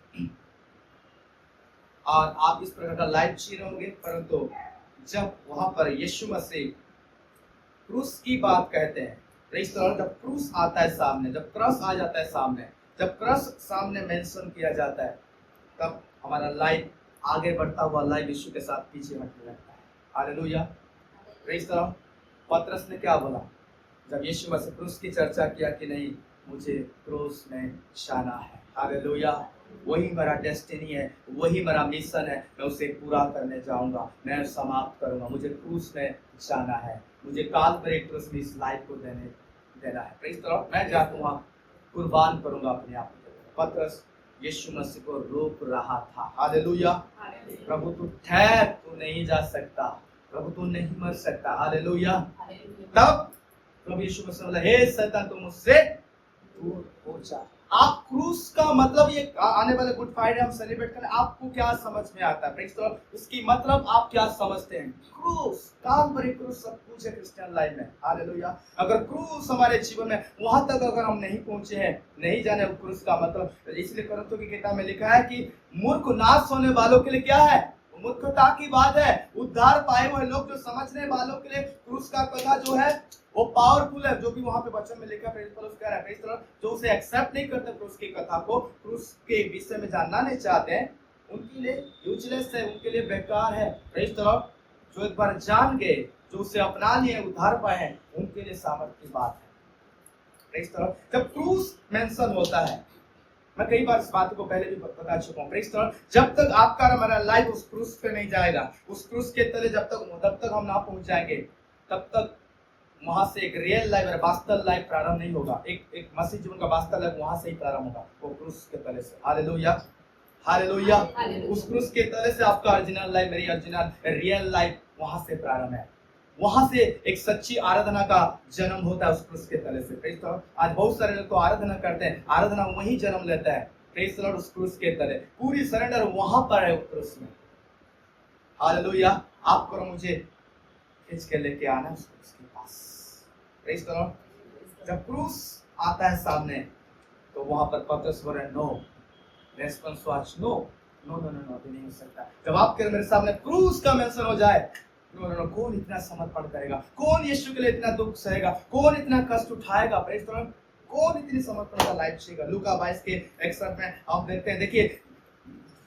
और आप इस प्रकार का लाइफ जी रहे होंगे, परंतु जब वहां पर यीशु मसीह क्रूस की बात कहते हैं, प्रेज़ द लॉर्ड, जब क्रूस आता है सामने, जब क्रॉस आ जाता है सामने, जब क्रॉस सामने मेंशन किया जाता है, तब हमारा लाइफ आगे बढ़ता हुआ लाइफ यीशु के साथ पीछे हटने लगता है। Hallelujah, praise the Lord. पतरस ने क्या बोला जब यीशु मसीह क्रूस की चर्चा किया कि नहीं मुझे क्रूस में जाना है। हालेलुया, वही मेरा डेस्टिनी है, वही मेरा मिशन है, मैं उसे पूरा करने जाऊंगा, मैं समाप्त करूंगा, मुझे क्रूस में जाना है, मुझे काल्परी क्रूस में इस लाइफ को देना है। Praise the Lord. मैं जाकर वहां कुर्बान करूंगा अपने आप को। पतरस यीशु मसीह को रोक रहा था। हालेलुया। प्रभु तू ठहर, तू नहीं जा सकता, प्रभु तू नहीं मर सकता। हालेलुया। तब प्रभु यीशु मसीह बोला, हे शैतान तू मुझसे दूर हो जा। आप क्रूस का मतलब, ये आने वाले गुड फ्राइडे हम सेलिब्रेट करें, आपको क्या समझ में आता है? Praise the Lord. उसकी मतलब आप क्या समझते हैं? क्रूस, काल्वरी क्रूस सब कुछ है क्रिश्चियन लाइफ में। हालेलुया। अगर क्रूस हमारे जीवन में वहां तक अगर हम नहीं पहुंचे हैं, नहीं जाने क्रूस का मतलब, इसलिए कोरिन्थियों की किताब में लिखा है कि मूर्ख नाश होने वालों के लिए क्या है? मूर्खता की बात है। उद्धार पाए हुए लोग, जो समझने वालों के लिए क्रूस का कथा जो है वो पावरफुल है। जो भी वहां पे वचन में लिखा है, जो उसे एक्सेप्ट नहीं करते क्रूस की कथा को, क्रूस के विषय में जानना नहीं चाहते हैं, उनके लिए यूजलेस है, उनके लिए बेकार है। Praise the Lord. जो एक बार जान गए, जो उसे अपना लिए, उद्धार पाए हैं, उनके लिए सामर्थ्य की बात है। Praise the Lord. जब क्रूस मेंशन होता है, मैं कई बार इस बात को पहले भी बता चुका हूँ, प्रेज़ द लॉर्ड, जब तक आपका हमारा लाइफ उस क्रूस पे नहीं जाएगा, उस क्रूस के तले जब तक हम ना पहुंच जाएंगे, तब तक वहां से एक रियल लाइफ, वास्तव लाइफ प्रारंभ नहीं होगा। एक मसीह जीवन का वास्तव लाइफ वहां से ही प्रारंभ होगा, वो क्रूस के तले से। Hallelujah, hallelujah. उस क्रूस के तले से आपका ओरिजिनल लाइफ, मेरी ओरिजिनल रियल लाइफ वहां से प्रारंभ है। वहां से एक सच्ची आराधना का जन्म होता है उस क्रूस के तले से। Praise the Lord. आज बहुत सारे लोग तो आराधना करते हैं, आराधना वहीं जन्म लेता है। Praise the Lord. उस क्रूस के तले पूरी सरेंडर वहां पर है, उस क्रूस में। हालेलुया। आप करो मुझे खींच के लेके आना उसके पास। Praise the Lord. जब क्रूस आता है सामने तो वहां पर पतरस बोल रहे no, response watch no no no no no, नहीं हो सकता। जब आपके मेरे सामने क्रूस का मेंशन हो जाए, नो नो नो, कौन इतना समर्पण करेगा, कौन यीशु के लिए इतना दुख सहेगा, कौन इतना कष्ट उठाएगा, प्रेज द लॉर्ड, कौन इतनी समर्पण का लाइफ जिएगा। लूका 22 के 61 में हम देखते हैं, देखिए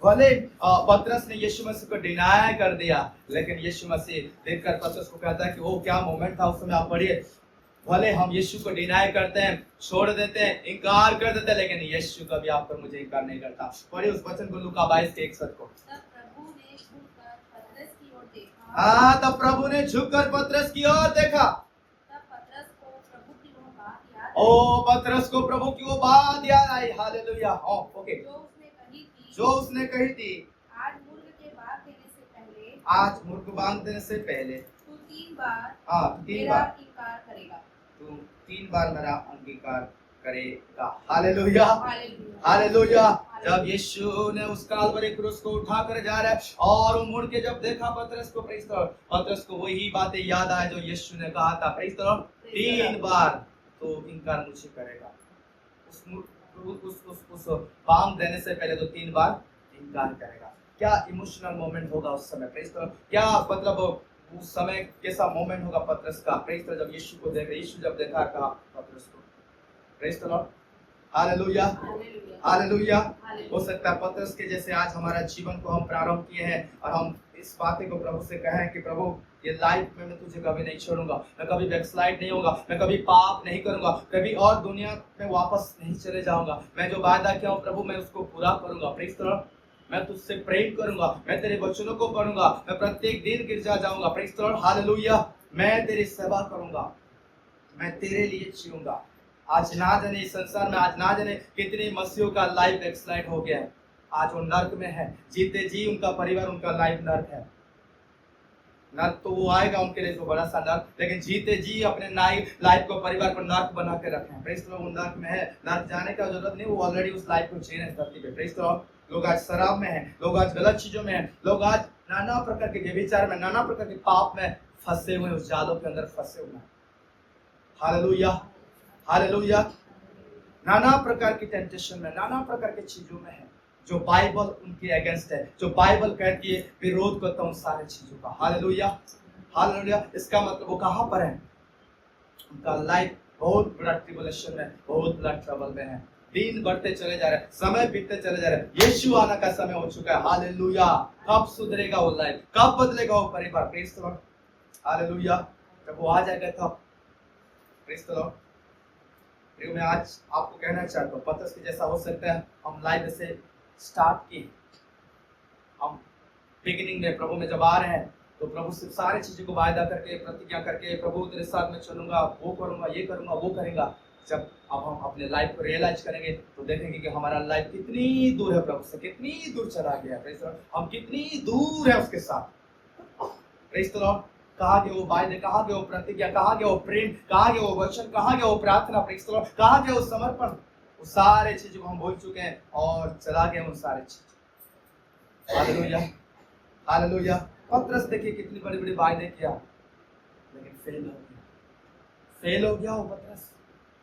भले पतरस ने यीशु मसीह को डिनाय कर दिया, लेकिन यीशु मसीह देखकर पतरस को कहता है कि वो क्या मोमेंट था उस समय। आप पढ़िए, भले हम यीशु को डिनाय करते हैं, छोड़ देते हैं, इनकार कर देते हैं, लेकिन यीशु कभी आप पर मुझे इनकार नहीं करता। पढ़िए उस वचन को, लूका 22 के 61 को। हाँ, तब प्रभु ने झुककर पतरस की ओर देखा। ओ पतरस को प्रभु की वो बात याद आई। हालेलुया। ओके, जो उसने कही थी, आज मुर्ग के बांध देने से पहले, आज मुर्ग बांध देने से पहले तू 3 बार तीन मेरा बार इनकार करेगा। तू 3 बार मेरा अंगीकार करेगा। Hallelujah, hallelujah. हालेलुया। जब यीशु ने उस काल्वरी क्रूस को उठाकर जा रहा है और वो मुड़ के जब देखा पतरस को, प्रेज द लॉर्ड, पतरस को वही बातें याद आए जो यीशु ने कहा था, प्रेज द लॉर्ड, 3 बार तो इनकार मुझे करेगा। उस बांध देने से पहले तो 3 बार इनकार करेगा। क्या इमोशनल मोमेंट होगा उस समय, प्रेज द लॉर्ड, क्या मतलब उस समय कैसा मोमेंट होगा पतरस का, प्रेज द लॉर्ड, जब यीशु को देख, यीशु जब देखा कहा पतरस को, praise the Lord, hallelujah, hallelujah. हो सकता है पतरस के जैसे आज हमारा जीवन को हम प्रारंभ किए हैं और हम इस बातें को प्रभु से कहें कि प्रभु ये लाइफ में मैं तुझे कभी नहीं छोड़ूंगा, मैं कभी बैकस्लाइड नहीं होगा, मैं कभी पाप नहीं करूंगा, कभी और दुनिया में वापस नहीं चले जाऊंगा, मैं जो वादा किया हूं प्रभु मैं उसको पूरा करूंगा। प्रेज द लॉर्ड, मैं तुझसे प्रेम करूंगा, मैं तेरे वचनों को पढ़ूंगा, मैं प्रत्येक दिन गिरजा जाऊंगा। Praise the Lord, hallelujah. मैं तेरी सेवा करूंगा, मैं तेरे लिए जीऊंगा। आज ना जाने इस संसार में, आज ना जाने कितनी मसीहों का लाइफ बैकस्लाइड हो गया है, आज वो नर्क में है, जीते जी उनका परिवार, उनका लाइफ नर्क है। नर्क तो वो आएगा उनके लिए, तो बड़ा सा नर्क, लेकिन जीते जी अपने लाइफ को, परिवार को नर्क बना के रखे हैं। प्रेज द लॉर्ड, वो नर्क में है, नर्क जाने का जरूरत नहीं, वो ऑलरेडी उस लाइफ को जी रहे हैं धरती पे। प्रेज द लॉर्ड, लोग आज शराब में हैं, लोग आज गलत चीजों में हैं, लोग आज नाना प्रकार के व्यभिचार में, नाना प्रकार के पाप में फंसे हुए, उस जालों के अंदर फंसे हुए हैं। Hallelujah, hallelujah. नाना प्रकार की टेंटेशन में, नाना प्रकार की चीजों में है जो बाइबल उनके अगेंस्ट है, जो बाइबल कहती है विरोध करता हूं सारे चीजों का। Hallelujah, hallelujah. इसका मतलब वो कहां पर है, उनका लाइफ बहुत बड़ा ट्रिबुलेशन में, बहुत बड़ा ट्रबल में है। दिन बढ़ते चले जा रहे हैं, समय बीतते चले जा रहे हैं, यीशु आने का समय हो चुका है। हालेलुया। कब सुधरेगा वो लाइफ, कब बदलेगा वो परिवार, प्रेज द लॉर्ड, हालेलुया। जब वो आ जाएगा तब, प्रेज द लॉर्ड। मैं आज आपको कहना चाहता हूँ, पतरस के जैसा हो सकता है हम लाइफ से स्टार्ट की, हम बिगिनिंग में प्रभु में जब आ रहे हैं तो प्रभु से सारी चीजों को वायदा करके, प्रतिज्ञा करके, प्रभु तेरे साथ में चलूंगा, वो करूंगा, ये करूंगा, वो करेंगा। जब अब हम अपने लाइफ को रियलाइज करेंगे तो देखेंगे कि हमारा लाइफ कितनी दूर है प्रभु से, कितनी दूर चला गया, हम कितनी दूर है उसके साथ। Praise the Lord. कहाँ गए वो वायदे, कहाँ गए वो प्रतिज्ञा, कहाँ गए वो प्रेम, कहाँ गए वो वचन, कहाँ गए वो प्रार्थना, प्रेज द लॉर्ड, कहाँ गए वो समर्पण। वो सारे चीजों को हम भूल चुके हैं और चला गए उन सारे चीज। Hallelujah, hallelujah. पतरस देखिए कितनी बड़ी बड़ी वायदे किया, लेकिन फेल हो गया, फेल हो गया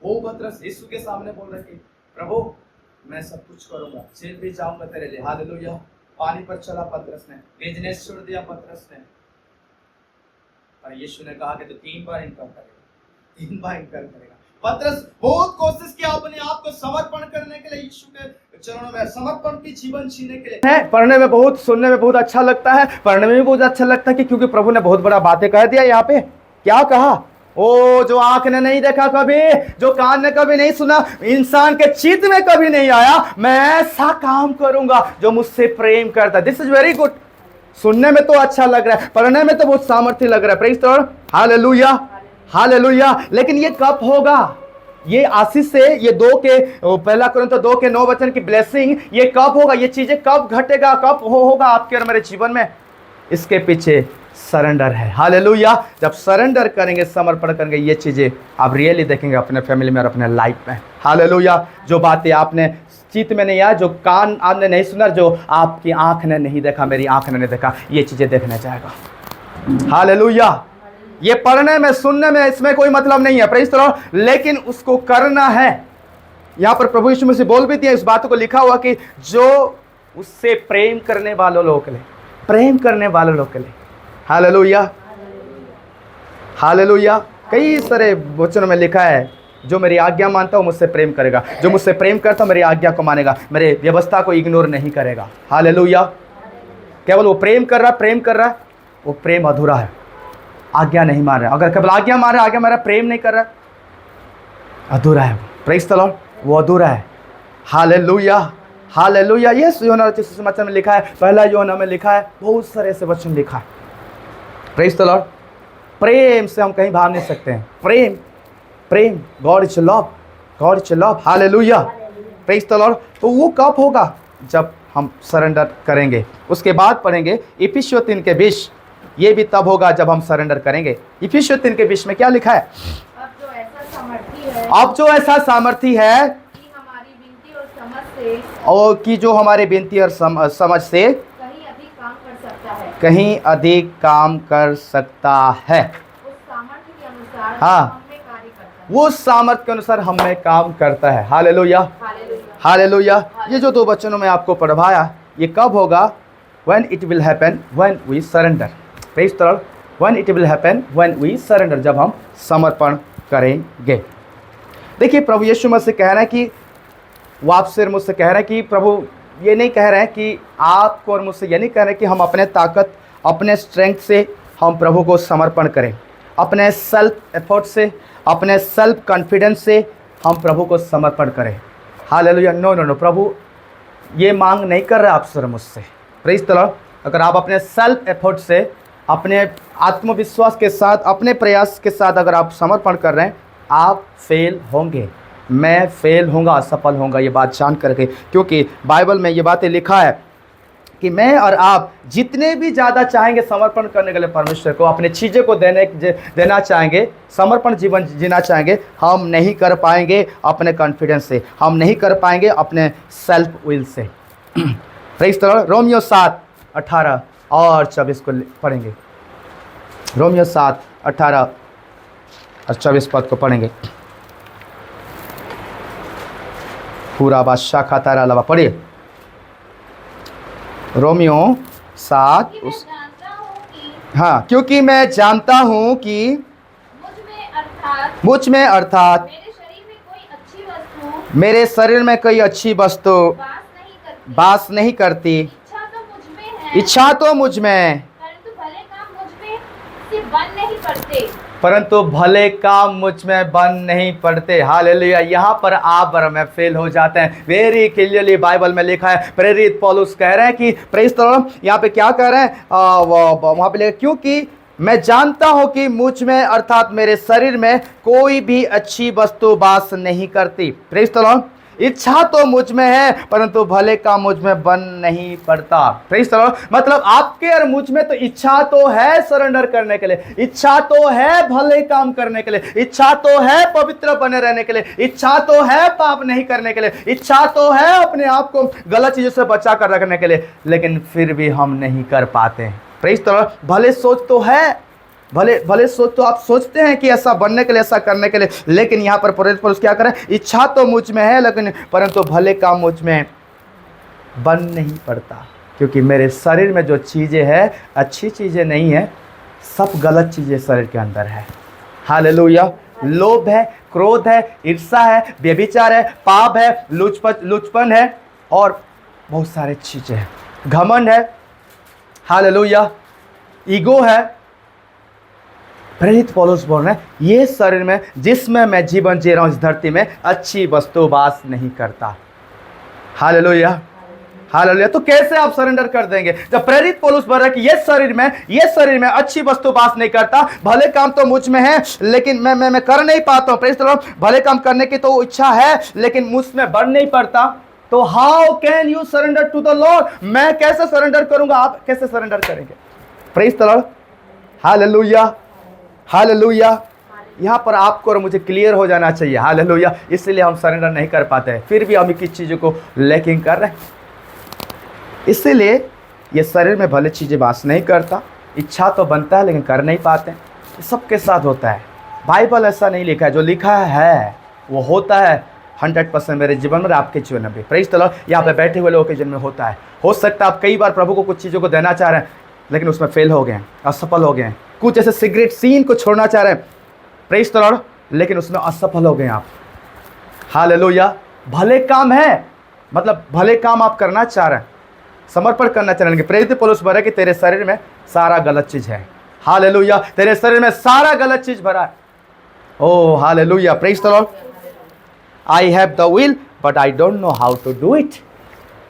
वो पतरस यीशु के सामने बोल रहे कि प्रभु मैं सब कुछ करूंगा, जेल भी जाऊंगा तेरे लिए। हालेलुया। पानी पर चला पतरस ने, बिजनेस छोड़ दिया पतरस ने, और यीशु ने कहा कि तो 3 बार इनकार करेगा, 3 बार इनकार करेगा। पतरस बहुत कोशिश किया अपने आप को समर्पण करने के लिए, यीशु के चरणों में समर्पण की जीवन जीने के लिए। पढ़ने में बहुत, सुनने में बहुत अच्छा लगता है, पढ़ने में भी बहुत अच्छा लगता है कि क्योंकि प्रभु ने बहुत बड़ा बातें कह दिया। यहाँ पे क्या कहा, ओ जो आंख ने नहीं देखा कभी, जो कान ने कभी नहीं सुना, इंसान के चित्त में कभी नहीं आया, मैं ऐसा काम करूंगा जो मुझसे प्रेम करता है। This is very good. सुनने में तो अच्छा लग रहा है, पढ़ने में तो बहुत सामर्थ्य लग रहा है। Praise the Lord, hallelujah, hallelujah. लेकिन ये कब होगा, ये आशीष से, ये 1 कोरिन्थियों 2 के 9 वचन की ब्लेसिंग, ये कब होगा, ये चीजें कब घटेगा, कब होगा आपके और मेरे जीवन में। इसके पीछे सरेंडर है। हालेलुया। जब सरेंडर करेंगे, समर्पण करेंगे, ये चीजें आप रियली देखेंगे अपने फैमिली में और अपने लाइफ में। हालेलुया। जो बातें आपने चित्त में नहीं आया, जो कान आपने नहीं सुना, जो आपकी आंख ने नहीं देखा, मेरी आंख ने नहीं देखा, ये चीजें देखने जाएगा। हालेलुया। ये पढ़ने में सुनने में इसमें कोई मतलब नहीं है, प्रेज़ द लॉर्ड, लेकिन उसको करना है। यहाँ पर प्रभु यीशु मसीह बोल भी दिया, इस बात को लिखा हुआ कि जो उससे प्रेम करने वालों लोगों के लिए, प्रेम करने वालों लोगों के लिए। Hallelujah, hallelujah. कई सारे वचनों में लिखा है, जो मेरी आज्ञा मानता है मुझसे प्रेम करेगा, जो मुझसे प्रेम करता है मेरी आज्ञा को मानेगा, मेरे व्यवस्था को इग्नोर नहीं करेगा। हालेलुया। केवल वो प्रेम कर रहा है, वो प्रेम अधूरा है, आज्ञा नहीं मान रहा। अगर केवल आज्ञा मान रहा है, आज्ञा मारा, प्रेम नहीं कर रहा, अधूरा है। प्रेज़ द लॉर्ड, वो अधूरा है। Hallelujah, hallelujah. ये यूहन्ना समाचार में लिखा है, पहला यूहन्ना में लिखा है, बहुत सारे ऐसे वचन लिखा है। Praise the Lord. प्रेम से हम कहीं भाग नहीं सकते हैं। प्रेम, प्रेम, God is love, God is love. Hallelujah, praise the Lord. तो वो कब होगा? जब हम सरेंडर करेंगे। उसके बाद पढ़ेंगे इफिसियों 3 के 20। ये भी तब होगा जब हम सरेंडर करेंगे। इफिसियों 3 के 20 में क्या लिखा है? अब जो ऐसा सामर्थी है अब जो ऐसा सामर्थी है कि हमारी विनती और समझ से और कि जो हमारे विनती और समझ से कहीं अधिक काम कर सकता है, कहीं अधिक काम कर सकता है। उस सामर्थ्य के अनुसार हाँ। हम में कार्य करता है। वो सामर्थ्य के अनुसार हम में काम करता है। Hallelujah, hallelujah. हालेलुया। ये जो 2 वचनों में आपको पढ़वाया, ये कब होगा? When it will happen when we surrender. Praise the Lord. When it will happen when we surrender. जब हम समर्पण करेंगे। देखिए, प्रभु यीशु मसीह कह रहे हैं कि वो आपसे और मुझसे कह रहे हैं कि प्रभु ये नहीं कह रहे हैं कि आपको और मुझसे ये नहीं कह रहे हैं कि हम अपने ताकत, अपने स्ट्रेंथ से हम प्रभु को समर्पण करें, अपने सेल्फ एफर्ट से, अपने सेल्फ कॉन्फिडेंस से हम प्रभु को समर्पण करें। हालेलुया। नो नो नो, प्रभु ये मांग नहीं कर रहा आपसे और मुझसे। Praise the Lord. अगर आप अपने सेल्फ एफर्ट से, अपने आत्मविश्वास के साथ, अपने प्रयास के साथ अगर आप समर्पण कर रहे हैं, आप फेल होंगे। मैं फेल होऊंगा, असफल होऊंगा, ये बात जान करके, क्योंकि बाइबल में ये बातें लिखा है कि मैं और आप जितने भी ज़्यादा चाहेंगे समर्पण करने के लिए परमेश्वर को, अपने चीज़ों को देना चाहेंगे, समर्पण जीवन जीना चाहेंगे, हम नहीं कर पाएंगे अपने कॉन्फिडेंस से, हम नहीं कर पाएंगे अपने self will say. Praise the Lord. Romeo 7:18 और 24 को पढ़ेंगे। रोमियो 7:18 और 24 पद को पढ़ेंगे। पूरा बादशाह खाता रहा, पढ़िए। रोमियो 7 क्योंकि मैं जानता हूँ कि हाँ, क्योंकि मैं जानता हूँ कि मुझ में अर्थात मेरे शरीर में कोई अच्छी वस्तु वास नहीं करती। इच्छा तो मुझ में, परंतु भले काम मुझ में बन नहीं पड़ते। हालेलुया। यहाँ पर आप और मैं फेल हो जाते हैं। वेरी क्लियरली बाइबल में लिखा है, प्रेरित पौलुस कह रहे हैं कि प्रेज़ द लॉर्ड, यहाँ पे क्या कह रहे हैं? वहाँ पे लिखा, क्योंकि मैं जानता हूँ कि मुझ में अर्थात मेरे शरीर में कोई भी अच्छी वस्तु वास नहीं करती। Praise the Lord. इच्छा तो मुझ में है, परंतु भले काम मुझ में बन नहीं पड़ता। Praise the Lord. मतलब आपके और मुझ में तो इच्छा तो है सरेंडर करने के लिए, इच्छा तो है भले काम करने के लिए, इच्छा तो है पवित्र बने रहने के लिए, इच्छा तो है पाप नहीं करने के लिए, इच्छा तो है अपने आप को गलत चीजों से बचा कर रखने के लिए, लेकिन फिर भी हम नहीं कर पाते। Praise the Lord. भले सोच तो है, भले सोच तो आप सोचते हैं कि ऐसा बनने के लिए, ऐसा करने के लिए, लेकिन यहाँ पर प्रेरित पौलुस क्या करें? इच्छा तो मुझ में है, लेकिन परंतु भले काम मुझ में बन नहीं पड़ता, क्योंकि मेरे शरीर में जो चीज़ें हैं अच्छी चीज़ें नहीं है, सब गलत चीज़ें शरीर के अंदर है। हालेलुया। लोभ है, क्रोध है, ईर्ष्या है, व्यभिचार है, पाप है, लुचपन है और बहुत सारी चीज़ें हैं, घमंड है। हालेलुया। ईगो है। प्रेरित पौलुस बोल रहे हैं, ये शरीर में जिसमें मैं जीवन जी रहा हूँ इस धरती में अच्छी वस्तु वास नहीं करता। Hallelujah, hallelujah. तो कैसे आप सरेंडर कर देंगे जब प्रेरित पौलुस बोल रहा है कि ये शरीर में अच्छी वस्तु वास नहीं करता, भले काम तो मुझ में है लेकिन मैं कर नहीं पाता हूँ। Praise the Lord. भले काम करने की तो इच्छा है लेकिन मुझ में बढ़ नहीं पड़ता। तो how can you surrender to the Lord? मैं कैसे सरेंडर करूंगा, आप कैसे सरेंडर करेंगे? Praise the Lord. Hallelujah, hallelujah. यहाँ पर आपको और मुझे क्लियर हो जाना चाहिए। हालेलुया। इसलिए हम सरेंडर नहीं कर पाते हैं, फिर भी हम किस चीज़ों को लैकिंग कर रहे हैं। इसीलिए ये शरीर में भले चीज़ें वास नहीं करता, इच्छा तो बनता है लेकिन कर नहीं पाते। ये सबके साथ होता है। बाइबल ऐसा नहीं लिखा है, जो लिखा है वो होता है 100% मेरे जीवन में, आपके जीवन में भी। Praise the Lord. यहाँ पे बैठे हुए लोगों के जीवन में होता है। हो सकता है आप कई बार प्रभु को कुछ चीज़ों को देना चाह रहे हैं लेकिन उसमें फेल हो गए हैं, असफल हो गए हैं। कुछ ऐसे सिगरेट सीन को छोड़ना चाह रहे हैं, प्रेज़ द लॉर्ड, लेकिन उसमें असफल हो गए आप। हालेलुया। भले काम है, मतलब भले काम आप करना चाह रहे हैं, समर्पण करना चाह रहे हैं, प्रेरित पौलुस बोल रहा है कि तेरे शरीर में सारा गलत चीज़ है। हालेलुया। तेरे शरीर में सारा गलत चीज़ भरा है। Oh hallelujah. Praise the Lord. I have the will but I don't know how to do it.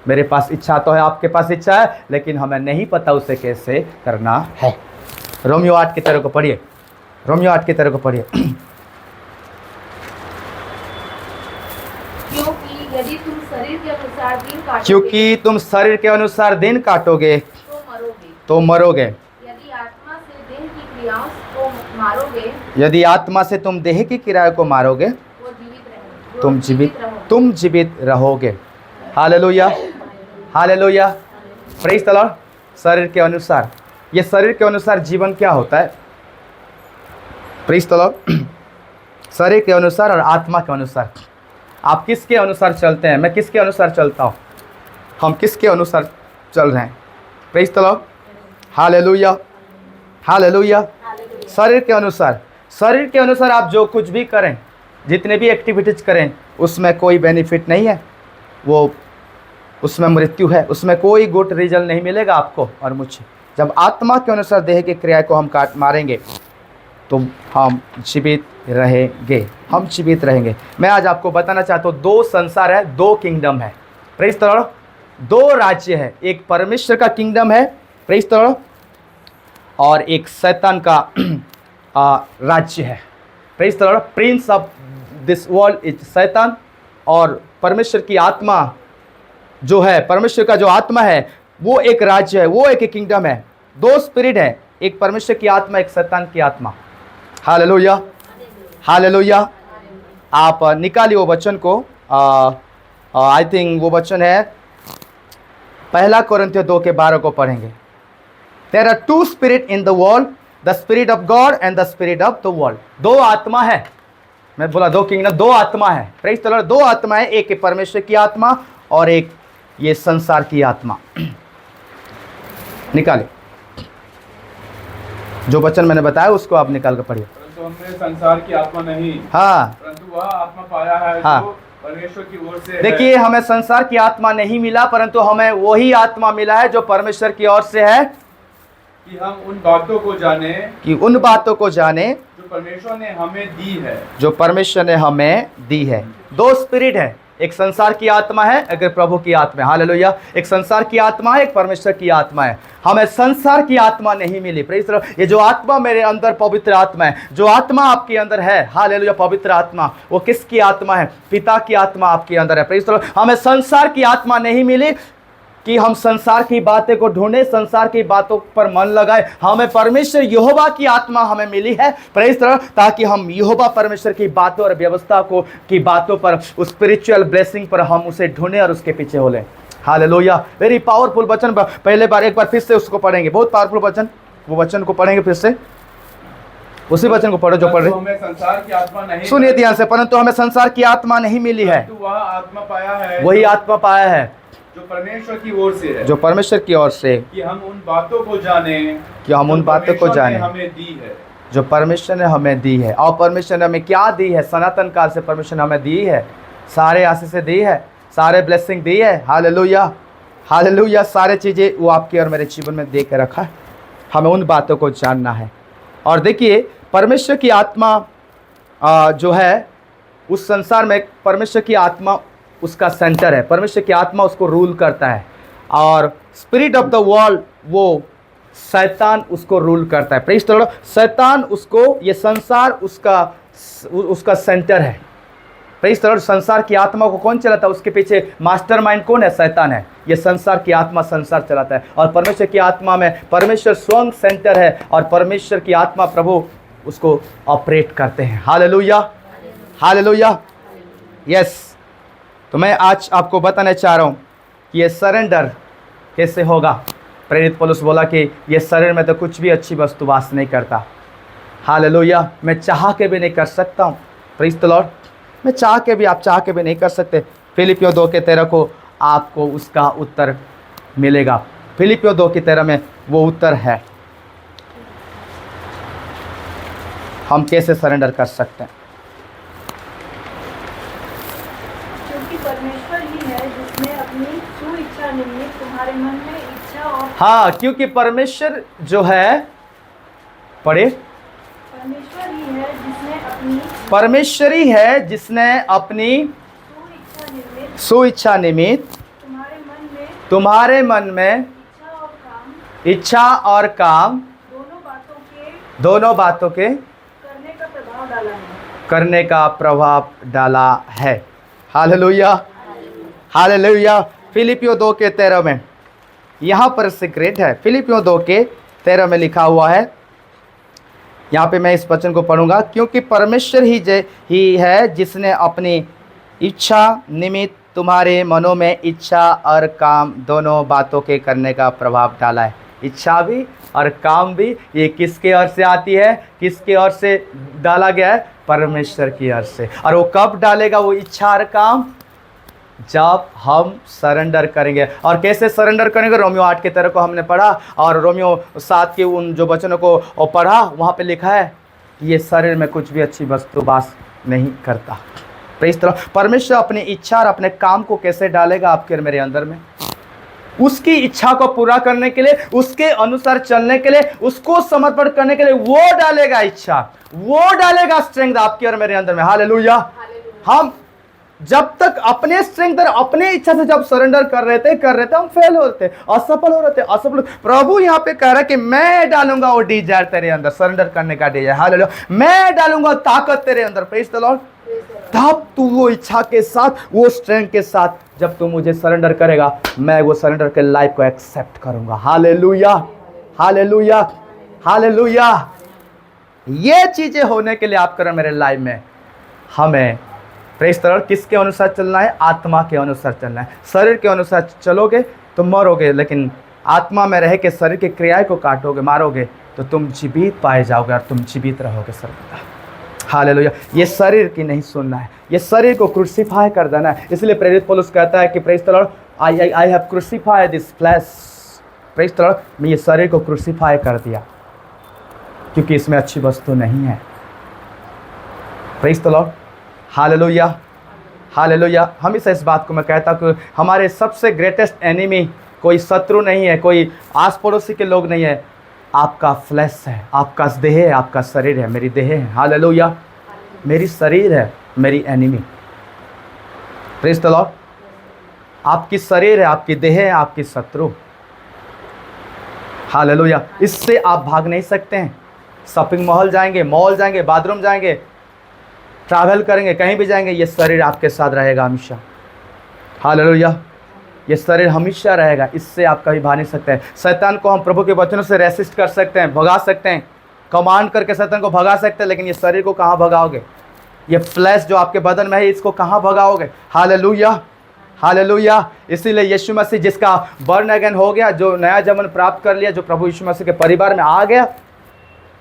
मेरे पास इच्छा तो है, आपके पास इच्छा है, लेकिन हमें नहीं पता उसे कैसे करना है। रोमियो 8 की तरह को पढ़िए, रोमियो 8 की तरह को पढ़िए। यदि तुम शरीर के अनुसार दिन काटोगे, क्योंकि तुम शरीर के अनुसार दिन काटोगे तो मरोगे। यदि आत्मा से देह की क्रियाओं को मारोगे, यदि आत्मा से तुम देह की क्रिया को मारोगे वो जीवित रहेंगे, तुम जीवित रहोगे। Hallelujah. Hallelujah. Praise the Lord. शरीर के अनुसार, ये शरीर के अनुसार जीवन क्या होता है? Praise the Lord. शरीर के अनुसार और आत्मा के अनुसार। आप किसके अनुसार चलते हैं? मैं किसके अनुसार चलता हूँ? हम किसके अनुसार चल रहे हैं? Praise the Lord. Hallelujah. Hallelujah. शरीर के अनुसार, शरीर के अनुसार आप जो कुछ भी करें, जितने भी एक्टिविटीज़ करें, उसमें कोई बेनिफिट नहीं है, वो उसमें मृत्यु है, उसमें कोई गुड रिजल्ट नहीं मिलेगा आपको और मुझे। जब आत्मा के अनुसार देह की क्रिया को हम काट मारेंगे तो हम जीवित रहेंगे, हम जीवित रहेंगे। मैं आज आपको बताना चाहता हूँ, दो संसार है, दो किंगडम है। Praise the Lord. दो राज्य है, एक परमेश्वर का किंगडम है, प्रेज़ द लॉर्ड, और एक शैतान का राज्य है। Praise the Lord. Prince of this world is शैतान, और परमेश्वर की आत्मा जो है, परमेश्वर का जो आत्मा है वो एक राज्य है, वो एक किंगडम है। दो स्पिरिट है, एक परमेश्वर की आत्मा, एक शैतान की आत्मा। हालेलुया। हालेलुया। आप निकालिए वो वचन को, आई थिंक वो वचन है 1 कोरिन्थियों 2:12 को पढ़ेंगे। There are two spirit in the world, the spirit of God and the spirit of the world. दो आत्मा है, मैं बोला दो किंगडम, दो आत्मा है। Praise the Lord. दो आत्मा है, एक परमेश्वर की आत्मा और एक ये संसार की आत्मा। निकाले जो वचन मैंने बताया उसको आप निकाल कर पढ़िए। परंतु हमने संसार की आत्मा नहीं, हाँ, परंतु वह आत्मा पाया है हाँ। जो परमेश्वर की ओर से है। देखिए, हमें संसार की आत्मा नहीं मिला, परंतु हमें वही आत्मा मिला है जो परमेश्वर की ओर से है, कि हम उन बातों को जाने कि उन बातों को जाने जो परमेश्वर ने हमें दी है। जो परमेश्वर ने हमें दी है। दो स्पिरिट है, एक संसार की आत्मा है, अगर प्रभु की आत्मा है। हालेलुया। एक संसार की आत्मा है, एक परमेश्वर की आत्मा है। हमें संसार की आत्मा नहीं मिली। Praise the Lord. ये जो आत्मा मेरे अंदर पवित्र आत्मा है, जो आत्मा आपके अंदर है, हालेलुया, पवित्र आत्मा, वो किसकी आत्मा है? पिता की आत्मा आपके अंदर है। Praise the Lord. हमें संसार की आत्मा नहीं मिली कि हम संसार की बातें को ढूंढे, संसार की बातों पर मन लगाए। हमें परमेश्वर यहोवा की आत्मा हमें मिली है, प्रेज़ द लॉर्ड, ताकि हम यहोवा परमेश्वर की बातों और व्यवस्था को की बातों पर, उस स्पिरिचुअल ब्लेसिंग पर हम उसे ढूंढें और उसके पीछे हो लें। हालेलुया। वेरी पावरफुल वचन। पहले बार एक बार फिर से उसको पढ़ेंगे, बहुत पावरफुल वचन। वो वचन को पढ़ेंगे फिर से, उसी वचन को पढ़ो जो पढ़ रहे। हमें संसार की आत्मा नहीं, सुनिए ध्यान से। परंतु हमें संसार की आत्मा नहीं मिली है, परंतु वह आत्मा पाया है, वही आत्मा पाया है जो परमेश्वर की ओर से है, जो परमेश्वर की ओर से, कि हम उन बातों को जाने, कि हम उन जो बातों को परमेश्वर ने जाने हमें दी है। जो परमेश्वर ने हमें दी है। और परमेश्वर ने हमें क्या दी है? सनातन काल से परमेश्वर ने हमें दी है, सारे आशीष दी है, सारे ब्लेसिंग दी है। हालेलुया। हालेलुया। सारे चीज़ें वो आपके और मेरे जीवन में दे के रखा है। हमें उन बातों को जानना है। और देखिए, परमेश्वर की आत्मा जो है, उस संसार में परमेश्वर की आत्मा उसका सेंटर है। परमेश्वर की आत्मा उसको रूल करता है, और स्पिरिट ऑफ द वर्ल्ड, वो शैतान उसको रूल करता है। Praise the Lord. शैतान उसको, ये संसार उसका सेंटर है। Praise the Lord. संसार की आत्मा को कौन चलाता है? उसके पीछे मास्टरमाइंड कौन है? शैतान है। ये संसार की आत्मा संसार चलाता है, और परमेश्वर की आत्मा में परमेश्वर स्वयं सेंटर है, और परमेश्वर की आत्मा प्रभु उसको ऑपरेट करते हैं। Hallelujah, hallelujah, yes. तो मैं आज आपको बताना चाह रहा हूँ कि ये सरेंडर कैसे होगा। प्रेरित पौलुस बोला कि ये शरीर में तो कुछ भी अच्छी वस्तु वास नहीं करता। हालेलुया, मैं चाह के भी नहीं कर सकता हूँ। प्रेज़ द लॉर्ड, मैं चाह के भी, आप चाह के भी नहीं कर सकते। फिलिपियों 2:13 को आपको उसका उत्तर मिलेगा। फिलिपियों 2:13 में वो उत्तर है। हम कैसे सरेंडर कर सकते हैं? क्योंकि परमेश्वर ही है जिसने अपनी सुइच्छा निमित्त तुम्हारे मन में इच्छा और हाँ, क्योंकि परमेश्वर जो है, पढ़े, परमेश्वर ही है जिसने अपनी परमेश्वरी है जिसने अपनी सुइच्छा निमित्त तुम्हारे मन में इच्छा और काम दोनों बातों के करने का प्रभाव डाला है। Hallelujah, hallelujah. फिलिपियों 2:13 में यहाँ पर सीक्रेट है। फिलिपियों 2:13 में लिखा हुआ है, यहाँ पे मैं इस वचन को पढ़ूंगा। क्योंकि परमेश्वर ही है जिसने अपनी इच्छा निमित्त तुम्हारे मनों में इच्छा और काम दोनों बातों के करने का प्रभाव डाला है। इच्छा भी और काम भी, ये किसके ओर से आती है, किसके ओर से डाला गया है? परमेश्वर की ओर से। और वो कब डालेगा वो इच्छा और काम? जब हम सरेंडर करेंगे। और कैसे सरेंडर करेंगे? रोमियो 8:13 को हमने पढ़ा, और रोमियो 7 के उन जो वचनों को पढ़ा, वहाँ पे लिखा है ये शरीर में कुछ भी अच्छी वस्तु वास नहीं करता। तो इस तरह परमेश्वर अपनी इच्छा और अपने काम को कैसे डालेगा आपके और मेरे अंदर में? उसकी इच्छा को पूरा करने के लिए, उसके अनुसार चलने के लिए, उसको समर्पण करने के लिए वो डालेगा इच्छा, वो डालेगा स्ट्रेंथ आपके और मेरे अंदर में। हालेलुया। हम जब तक अपने स्ट्रेंथ और अपने इच्छा से जब सरेंडर कर रहे थे हम फेल होते, असफल हो रहे थे, असफल। प्रभु यहाँ पे कह रहा है कि मैं डालूंगा वो डिजायर तेरे अंदर, सरेंडर करने का डिजायर। हालेलुया। मैं डालूंगा ताकत तेरे अंदर। Praise the Lord. तब तू वो इच्छा के साथ, वो स्ट्रेंथ के साथ जब तू मुझे सरेंडर करेगा, मैं वो सरेंडर के लाइफ को एक्सेप्ट करूंगा। Hallelujah, hallelujah, hallelujah. ये चीजें होने के लिए आपका मेरे लाइफ में हमें प्रेज़ द लॉर्ड किसके अनुसार चलना है? आत्मा के अनुसार चलना है। शरीर के अनुसार चलोगे तो मरोगे, लेकिन आत्मा में रह के शरीर की क्रियाएं को काटोगे, मारोगे, तो तुम जीवित पाए जाओगे और तुम जीवित रहोगे सर्वदा। हालेलुया। ये शरीर की नहीं सुनना है, ये शरीर को क्रूसिफाई कर देना है। इसलिए प्रेरित पौलुस कहता है कि praise the Lord, I have crucified this flash. Praise the Lord, मैं ये शरीर को क्रूसिफाई कर दिया क्योंकि इसमें अच्छी वस्तु नहीं है। Praise the Lord. Hallelujah, hallelujah. हमेशा इस बात को मैं कहता हूँ कि हमारे सबसे ग्रेटेस्ट एनिमी कोई शत्रु नहीं है, कोई आस पड़ोसी के लोग नहीं है, आपका फ्लैश है, आपका देह है, आपका शरीर है, मेरी देह है। हालेलुया। मेरी शरीर है मेरी एनिमी। Praise the Lord. आपकी शरीर है, आपकी देह है, आपकी शत्रु। हालेलुया। इससे आप भाग नहीं सकते हैं। शॉपिंग मॉल जाएंगे, मॉल जाएंगे, बाथरूम जाएंगे, ट्रैवल करेंगे, कहीं भी जाएंगे, ये शरीर आपके साथ रहेगा हमेशा। हालेलुया। ये शरीर हमेशा रहेगा, इससे आप कभी भाग नहीं सकते हैं। शैतान को हम प्रभु के वचनों से रेसिस्ट कर सकते हैं, भगा सकते हैं, कमांड करके शैतान को भगा सकते हैं, लेकिन ये शरीर को कहाँ भगाओगे? ये फ्लैश जो आपके बदन में है, इसको कहाँ भगाओगे? Hallelujah, hallelujah. इसीलिए यीशु मसीह जिसका बर्न अगेन हो गया, जो नया जन्म प्राप्त कर लिया, जो प्रभु यीशु मसीह के परिवार में आ गया,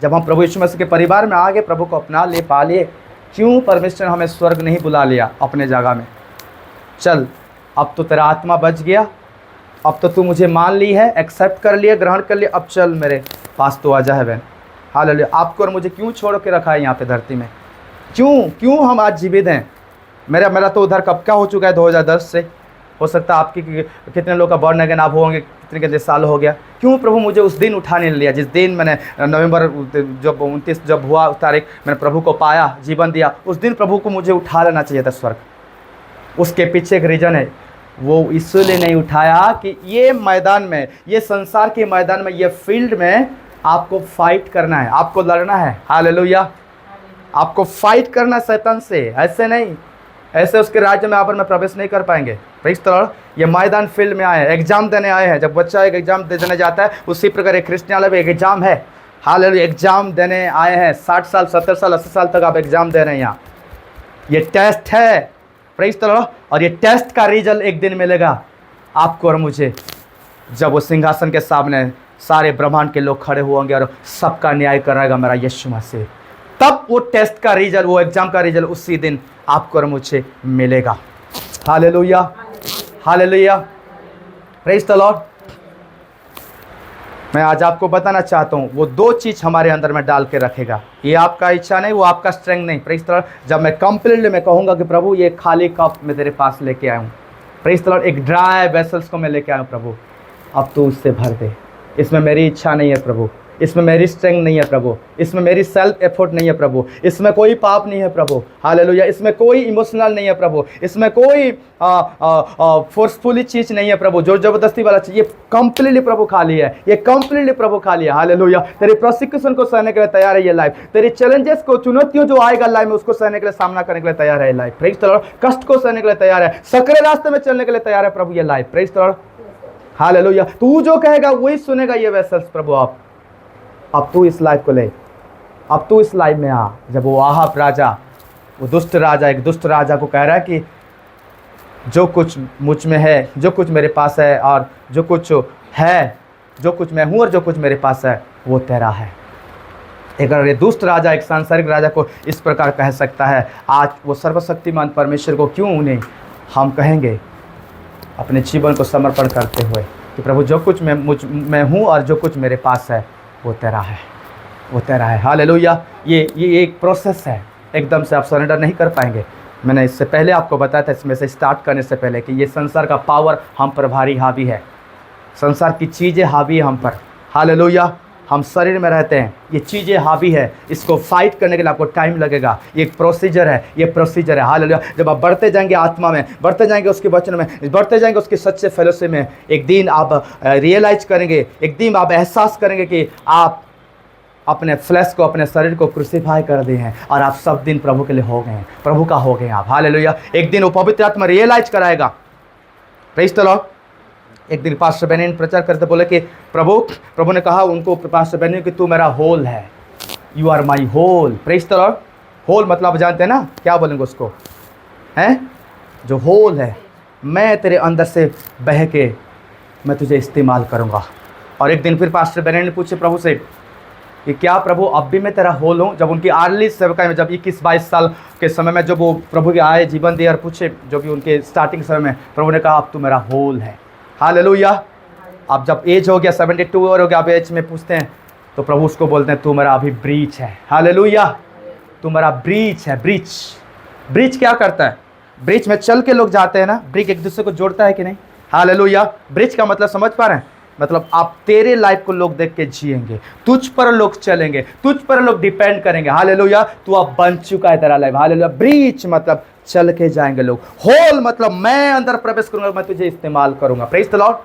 जब हम प्रभु यीशु मसीह के परिवार में आ गए, प्रभु को अपना लिए, पा लिए, क्यों परमेश्वर ने हमें स्वर्ग नहीं बुला लिया अपने जगह में? चल, अब तो तेरा आत्मा बच गया, अब तो तू मुझे मान ली है, एक्सेप्ट कर लिया, ग्रहण कर लिया, अब चल मेरे पास तो आ जा है बहन। हालेलुया। आपको और मुझे क्यों छोड़ के रखा है यहाँ पे धरती में? क्यों हम आज जीवित हैं? मेरा तो उधर कब का हो चुका है, 2010 से। हो सकता है आपकी कितने लोग का बर्न अगेन आप होंगे, कितने साल हो गया। क्यों प्रभु मुझे उस दिन उठा नहीं लिया, जिस दिन मैंने नवंबर जब 29 जब हुआ तारीख, मैंने प्रभु को पाया, जीवन दिया, उस दिन प्रभु को मुझे उठा लेना चाहिए था स्वर्ग। उसके पीछे एक रीज़न है, वो इसलिए नहीं उठाया कि ये मैदान में, ये संसार के मैदान में, ये फील्ड में आपको फाइट करना है, आपको लड़ना है। हालेलुया। आपको फाइट करना शैतान से, ऐसे नहीं, ऐसे उसके राज्य में आप में प्रवेश नहीं कर पाएंगे। Praise the Lord. ये मैदान फील्ड में आए हैं, एग्जाम देने आए हैं। जब बच्चा एक एग्जाम देने जाता है, उसी प्रकार एक क्रिश्चियन में एक एग्जाम है, हालेलुया। एग्जाम देने आए हैं, 60 साल 70 साल 80 साल तक आप एग्जाम दे रहे हैं यहाँ। ये टेस्ट है, प्रेज द लॉर्ड। और ये टेस्ट का रिजल्ट एक दिन मिलेगा आपको और मुझे, जब वो सिंहासन के सामने सारे ब्रह्मांड के लोग खड़े होंगे और सबका न्याय कराएगा मेरा यीशु मसीह। तब वो टेस्ट का रिजल्ट, वो एग्जाम का रिजल्ट उसी दिन आपको और मुझे मिलेगा। Hallelujah, hallelujah, praise the Lord. मैं आज आपको बताना चाहता हूँ, वो दो चीज़ हमारे अंदर में डाल के रखेगा। ये आपका इच्छा नहीं, वो आपका स्ट्रेंथ नहीं। Praise the Lord. जब मैं कंप्लीटली मैं कहूँगा कि प्रभु ये खाली कप मैं तेरे पास लेके आया हूँ, प्रेज द लॉर्ड, एक ड्राई वेसल्स को मैं लेके आया हूँ प्रभु, अब तू उससे भर दे। इसमें मेरी इच्छा नहीं है प्रभु, इसमें मेरी स्ट्रेंथ नहीं है प्रभु, इसमें मेरी सेल्फ एफर्ट नहीं है प्रभु, इसमें कोई पाप नहीं है प्रभु, हालेलुया, इसमें कोई इमोशनल नहीं है प्रभु, इसमें कोई फोर्सफुली चीज़ नहीं है प्रभु, जोर जबरदस्ती वाला चीज़। ये कंप्लीटली प्रभु खाली है, ये कंप्लीटली प्रभु खाली है। हालेलुया। तेरी प्रोसिक्यूशन को सहने के लिए तैयार है ये लाइफ, तेरी चैलेंजेस को, चुनौतियों जो आएगा लाइफ में उसको सहने के लिए, सामना करने के लिए तैयार है ये लाइफ, प्रेज द लॉर्ड। कष्ट को सहने के लिए तैयार है, सकरे रास्ते में चलने के लिए तैयार है प्रभु ये life, praise the Lord. Hallelujah. तू जो कहेगा वही सुनेगा ये वेसल्स प्रभु। अब तू इस लाइफ को ले, अब तू इस लाइफ में आ। जब वो आहाब राजा, वो दुष्ट राजा, एक दुष्ट राजा को कह रहा है कि जो कुछ मुझ में है, जो कुछ मेरे पास है, और जो कुछ है, जो कुछ मैं हूँ और जो कुछ मेरे पास है वो तेरा है। अगर ये दुष्ट राजा एक सांसारिक राजा को इस प्रकार कह सकता है, आज वो सर्वशक्तिमान परमेश्वर को क्यों नहीं हम कहेंगे अपने जीवन को समर्पण करते हुए कि प्रभु जो कुछ मैं हूँ और जो कुछ मेरे पास है वो तेरा है, वो तेरा है। हालेलुया। ये एक प्रोसेस है, एकदम से आप सरेंडर नहीं कर पाएंगे। मैंने इससे पहले आपको बताया था, इसमें से स्टार्ट करने से पहले, कि ये संसार का पावर हम पर भारी हावी है, संसार की चीज़ें हावी है हम पर। हालेलुया। हम शरीर में रहते हैं, ये चीज़ें हावी है, इसको फाइट करने के लिए आपको टाइम लगेगा। ये एक प्रोसीजर है, ये प्रोसीजर है। हालेलुया। जब आप बढ़ते जाएंगे आत्मा में, बढ़ते जाएंगे उसके वचन में, बढ़ते जाएंगे उसके सच्चे फेलोशिप में, एक दिन आप रियलाइज करेंगे, एक दिन आप एहसास करेंगे कि आप अपने फ्लैश को, अपने शरीर को क्रूसीफाई कर दिए हैं और आप सब दिन प्रभु के लिए हो गए हैं, प्रभु का हो गए आप। हालेलुया। एक दिन वो पवित्र आत्मा रियलाइज कराएगा। Praise the Lord. एक दिन पास्टर बेनिन प्रचार करते बोले कि प्रभु ने कहा उनको, पास्टर बेनिन, कि तू मेरा होल है, you are my whole. Praise the Lord. Whole मतलब जानते हैं ना क्या बोलेंगे उसको, हैं? जो होल है, मैं तेरे अंदर से बह के मैं तुझे इस्तेमाल करूँगा। और एक दिन फिर पास्टर बेनिन ने पूछे प्रभु से कि क्या प्रभु अब भी मैं तेरा होल हूँ? जब उनकी आर्ली सेवकाई में, जब 21-22 साल के समय में जब वो प्रभु के आए, जीवन दिए और पूछे, जो भी उनके स्टार्टिंग समय में, प्रभु ने कहा अब तू मेरा होल है। हालेलुया। अब जब एज हो गया, 72 और हो गया, अब एज में पूछते हैं तो प्रभु उसको बोलते हैं तू मेरा अभी ब्रीच है। हालेलुया। तू मेरा ब्रीच है। ब्रीच, ब्रीच क्या करता है? ब्रीच में चल के लोग जाते हैं ना, ब्रिज एक दूसरे को जोड़ता है कि नहीं? हालेलुया। ब्रिज का मतलब समझ पा रहे हैं? मतलब आप, तेरे लाइफ को लोग देख के जिएंगे, तुझ पर लोग चलेंगे, तुझ पर लोग डिपेंड करेंगे। हालेलुया। तू अब बन चुका है तेरा लाइफ। हालेलुया। ब्रीच मतलब चल के जाएंगे लोग। होल मतलब मैं अंदर प्रवेश करूंगा, मैं तुझे इस्तेमाल करूंगा। Praise the Lord.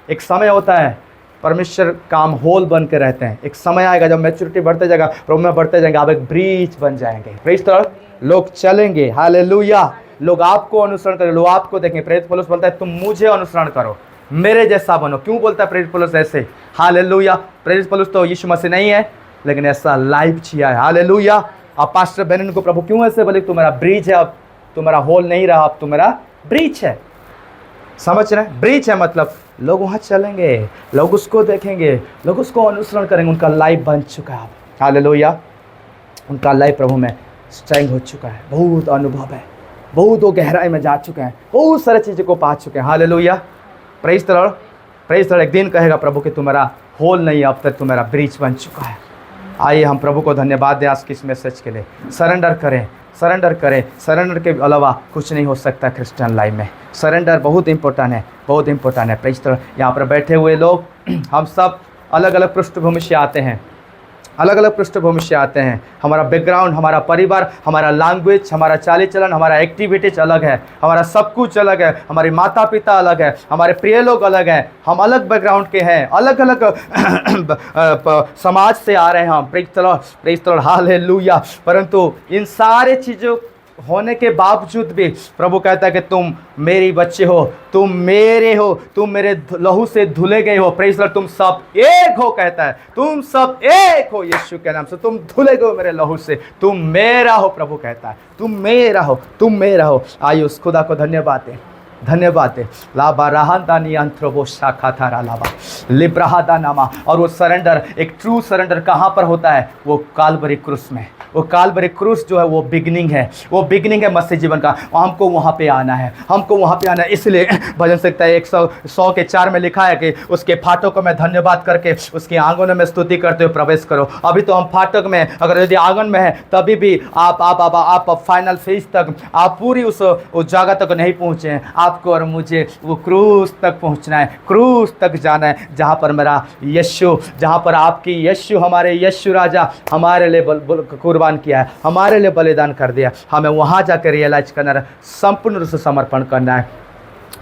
एक समय होता है परमेश्वर काम होल बन के रहते हैं, एक समय आएगा जब मैच्योरिटी बढ़ते जाएगा, प्रभु में बढ़ते जाएंगे, आप एक ब्रीच बन जाएंगे। Praise the Lord. लोग चलेंगे। हालेलुया। लोग आपको अनुसरण करें, लोग आपको देखेंगे। प्रेरित पौलुस बोलता है तुम मुझे अनुसरण करो, मेरे जैसा बनो। क्यों बोलता है प्रेरित पौलुस ऐसे? हालेलुया। प्रेरित पौलुस तो यीशु मसीह नहीं है, लेकिन ऐसा लाइफ जिया है। हालेलुया। अब पास्टर बेनिन को प्रभु क्यों ऐसे बोले? तुम्हारा ब्रिज है, अब तुम्हारा होल नहीं रहा, अब तुम्हारा ब्रिज है। समझ रहे हैं? ब्रिज है मतलब लोग वहाँ चलेंगे, लोग उसको देखेंगे, लोग उसको अनुसरण करेंगे। उनका लाइफ बन चुका है। हालेलुया। उनका लाइफ प्रभु में स्ट्रेंथ हो चुका है, बहुत अनुभव है, बहुत वो गहराई में जा चुके हैं, बहुत सारी चीज़ों को पा चुके हैं। Hallelujah. Praise the Lord. Praise the Lord. एक दिन कहेगा प्रभु कि तुम्हारा होल नहीं, अब तक तुम्हारा ब्रिज बन चुका है। आइए हम प्रभु को धन्यवाद दें आज की इस मैसेज के लिए। सरेंडर करें, सरेंडर करें। सरेंडर के अलावा कुछ नहीं हो सकता क्रिश्चियन लाइफ में। सरेंडर बहुत इंपॉर्टेंट है, बहुत इंपॉर्टेंट है। Praise the Lord. यहाँ पर बैठे हुए लोग, हम सब अलग अलग पृष्ठभूमि से आते हैं, अलग अलग पृष्ठभूमि से आते हैं। हमारा बैकग्राउंड, हमारा परिवार, हमारा लैंग्वेज, हमारा चाली चलन, हमारा एक्टिविटीज अलग है, हमारा सब कुछ अलग है, हमारे माता पिता अलग है, हमारे प्रिय लोग अलग हैं, हम अलग बैकग्राउंड के हैं, अलग अलग समाज से आ रहे हैं हम। Praise the Lord, praise the Lord. Hallelujah. परंतु इन सारे चीज़ों होने के बावजूद भी प्रभु कहता है कि तुम मेरी बच्चे हो, तुम मेरे हो, तुम मेरे लहू से धुले गए हो। प्रेज़ लॉर्ड, तुम सब एक हो, कहता है तुम सब एक हो यीशु के नाम से, तुम धुले गए हो मेरे लहू से, तुम मेरा हो। प्रभु कहता है तुम मेरा हो, तुम मेरा हो। आइए उस खुदा को धन्यवाद दें, धन्यवाद है। लाबा राहदानी अंतरबो शाखा थारा लाबा लिब्राहदा नामा। और वो सरेंडर, एक ट्रू सरेंडर कहाँ पर होता है? वो काल्वरी क्रूस में। वो काल्वरी क्रूस जो है वो बिगनिंग है, वो बिगनिंग है मसीह जीवन का। हमको वहाँ पे आना है, हमको वहाँ पे आना है। इसलिए भजन संहिता 100:4 में लिखा है कि उसके फाटकों में धन्यवाद करके उसके आंगनों में स्तुति करते हुए प्रवेश करो। अभी तो हम फाटक में, अगर यदि आंगन में है तभी भी आप फाइनल फेज तक, आप पूरी उस जगह तक नहीं पहुँचे हैं। आपको और मुझे वो क्रूस तक पहुँचना है, क्रूस तक जाना है, जहाँ पर मेरा यीशु, जहाँ पर आपकी यीशु, हमारे यीशु राजा हमारे लिए कुर्बान किया है, हमारे लिए बलिदान कर दिया। हमें वहाँ जाकर रियलाइज करना है, संपूर्ण रूप से समर्पण करना है।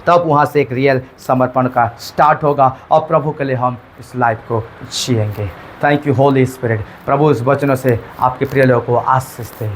तब वहाँ से एक रियल समर्पण का स्टार्ट होगा और प्रभु के लिए हम इस लाइफ को जिएंगे। Thank you Holy Spirit. प्रभु इस वचनों से आपके प्रिय लोगों को आशीष दे।